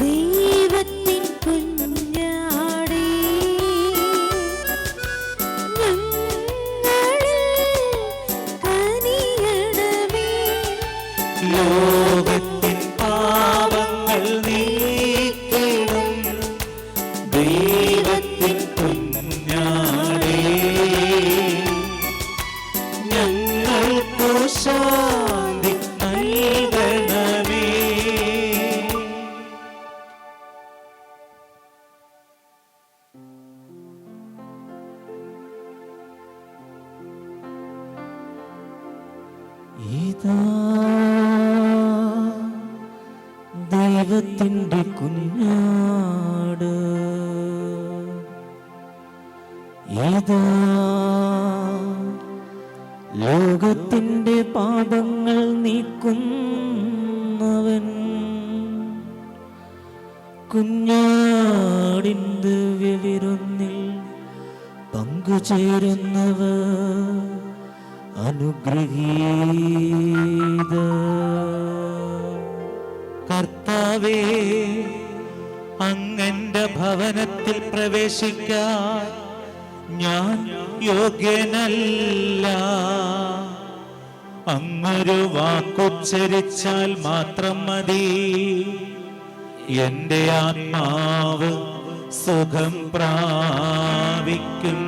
ദൈവത്തിൻ കുഞ്ഞാടേ, ലോകത്തിൻ പാപങ്ങൾ നീക്കിടും ദൈവത്തിൻ കുഞ്ഞാടേ, ഞങ്ങൾക്കു ശാന്തി നൽകണമേ. ഇതാ ദൈവത്തിൻ്റെ കുഞ്ഞാട്, ഇതാ ലോകത്തിൻ്റെ പാപങ്ങൾ നീക്കുന്നവൻ, കുഞ്ഞാടിൻ ദിവ്യവിരുന്നിൽ പങ്കുചേരുന്നവർ അനുഗ്രഹീത. കർത്താവേ, അങ്ങന്റെ ഭവനത്തിൽ പ്രവേശിക്കാൻ ഞാൻ യോഗ്യനല്ല. അങ്ങൊരു വാക്കുച്ചരിച്ചാൽ മാത്രം മതി, എന്റെ ആത്മാവ് സുഖം പ്രാപിക്കും.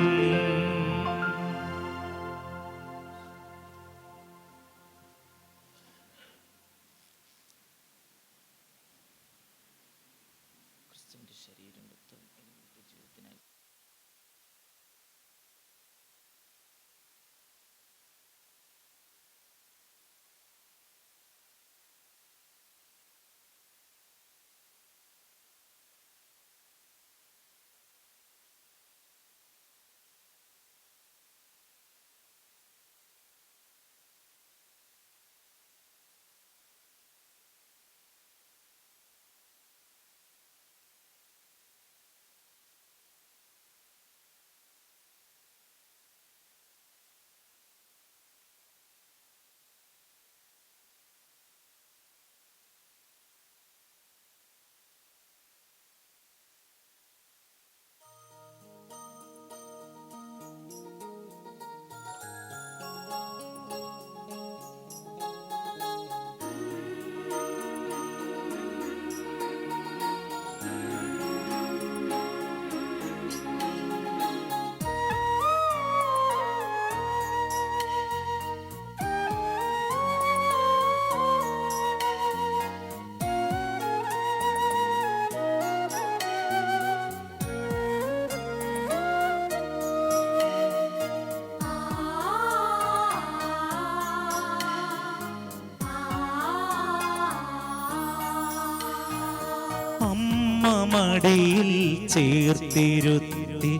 മടിയിൽ ചേർത്തിരുത്തി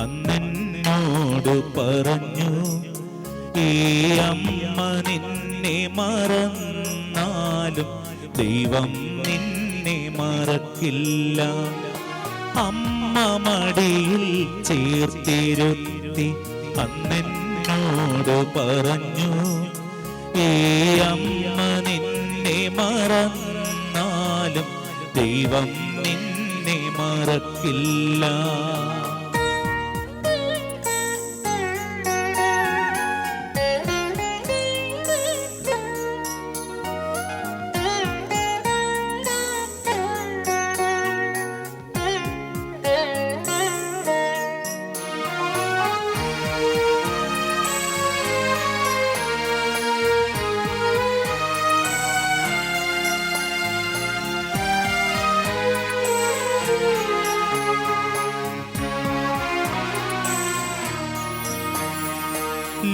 അന്നെന്നോട് പറഞ്ഞു, ഈ അമ്മ നിന്നെ മറന്നാലും ദൈവം നിന്നെ മറക്കില്ല. അമ്മ മടിയിൽ ചേർത്തിരുത്തി അന്നെന്നോട് പറഞ്ഞു, ഈ അമ്മ നിന്നെ മറന്നാലും ദൈവം നിന്നെ മറക്കില്ല.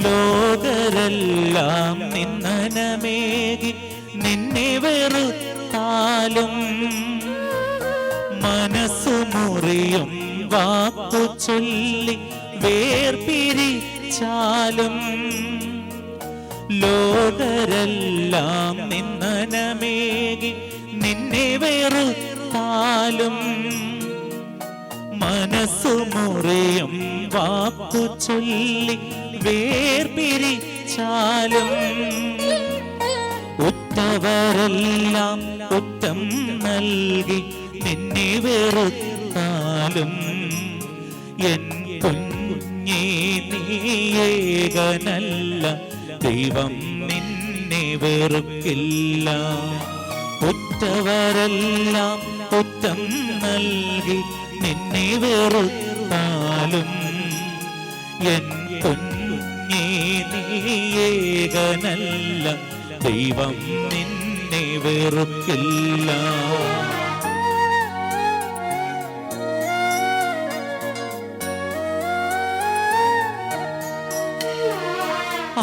ലോകരെല്ലാം നിന്നനമേകി നിന്നെ വെറുത്താലും, മനസ്സു മുറിയും വാക്കു ചൊല്ലി വേർപിരിച്ചാലും, ലോകരെല്ലാം നിന്നനമേകി നിന്നെ വെറുത്താലും, മനസ്സു മുറിയും വാക്കു ചൊല്ലി വേർപിരിച്ചാലും, ഉറ്റവരെല്ലാം കുറ്റം നൽകി നിന്നെ വെറുത്താലും, എൻ കുഞ്ഞേ നീയേകനല്ല ദൈവം നിന്നെ വെറുക്കില്ല. ഉറ്റവരെല്ലാം കുറ്റം നൽകി നിന്നെ വെറുത്താലും, എൻ കുഞ്ഞേ നീയേകനല്ല ദൈവം നിന്നെ വെറുക്കില്ല.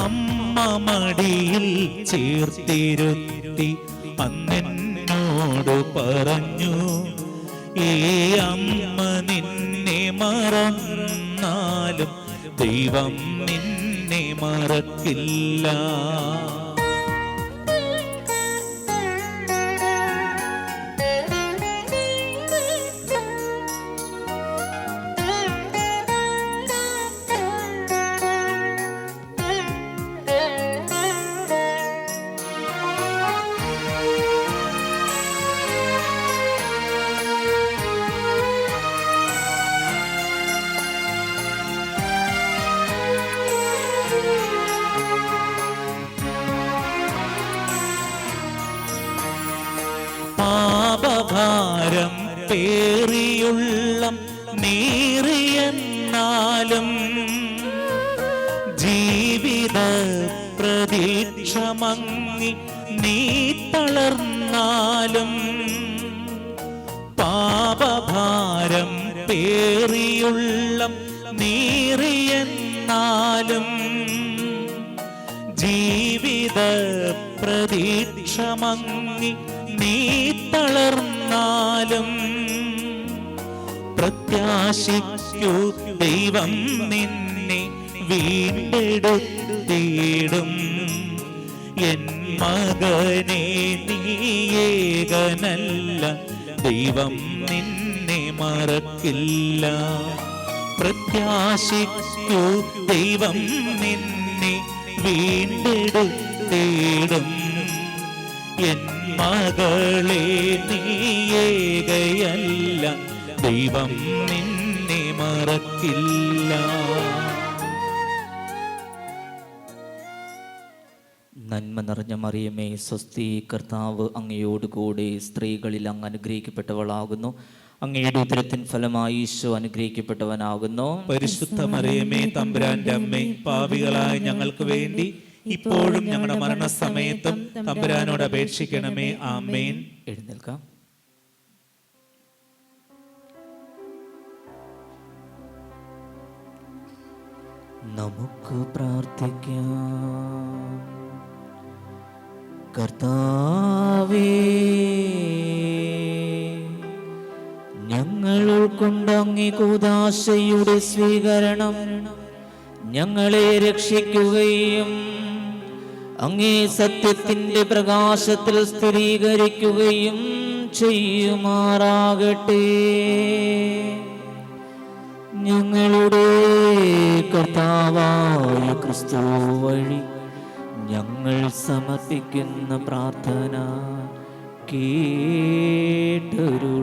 അമ്മ മടിയിൽ ചേർത്തിരുത്തി അന്നെന്നോട് പറഞ്ഞു, ഈ അമ്മ നിന്നെ മറന്നാലും ദൈവം നിന്നെ മറക്കില്ല. പാപഭാരം പേറിയുള്ളം നീറിയെന്നാലും, ജീവിത പ്രതീക്ഷ മങ്ങി നീ തളർന്നാലും, പാപഭാരം പേറിയുള്ളം നീറിയെന്നാലും, ജീവിത പ്രതീക്ഷ മങ്ങി നീ തളർന്നാലും, പ്രത്യാശിക്കൂ ദൈവം നിന്നെ വീണ്ടെടുത്തിടും. എൻ മകനെ നീയേകനല്ല ദൈവം നിന്നെ മറക്കില്ല. പ്രത്യാശിക്കൂ ദൈവം നിന്നെ വീണ്ടെടുത്തിടും. എൻ മകളെ നീയേകയല്ല ദൈവം നിന്നെ മറക്കില്ല. നന്മ നിറഞ്ഞ മറിയമേ സ്വസ്തി, കർത്താവ് അങ്ങയോടുകൂടെ സ്ത്രീകളിൽ അങ്ങ് അനുഗ്രഹിക്കപ്പെട്ടവളാകുന്നു. അങ്ങയുടെ ഉദരത്തിൻ ഫലമായി ഈശോ അനുഗ്രഹിക്കപ്പെട്ടവനാകുന്നു. പരിശുദ്ധ മറിയമേ തമ്പുരാന്റെ അമ്മേ, പാപികളായ ഞങ്ങൾക്ക് വേണ്ടി ഇപ്പോഴും ഞങ്ങളുടെ മരണസമയത്തും തമ്പുരാനോട് അപേക്ഷിക്കണമേ. ആമേൻ. എഴുന്നേൽക്കാം. നമുക്ക് പ്രാർത്ഥിക്കാം. കർത്താവേ, ഞങ്ങൾ ഉൾക്കൊണ്ട അങ്ങേ കൂദാശയുടെ സ്വീകരണം ഞങ്ങളെ രക്ഷിക്കുകയും അങ്ങേ സത്യത്തിന്റെ പ്രകാശത്തിൽ സ്ഥിരീകരിക്കുകയും ചെയ്യുമാറാകട്ടെ. ഞങ്ങളുടെ കർത്താവായ ക്രിസ്തു വഴി ഞങ്ങൾ സമർപ്പിക്കുന്ന പ്രാർത്ഥന കേട്ടൊരു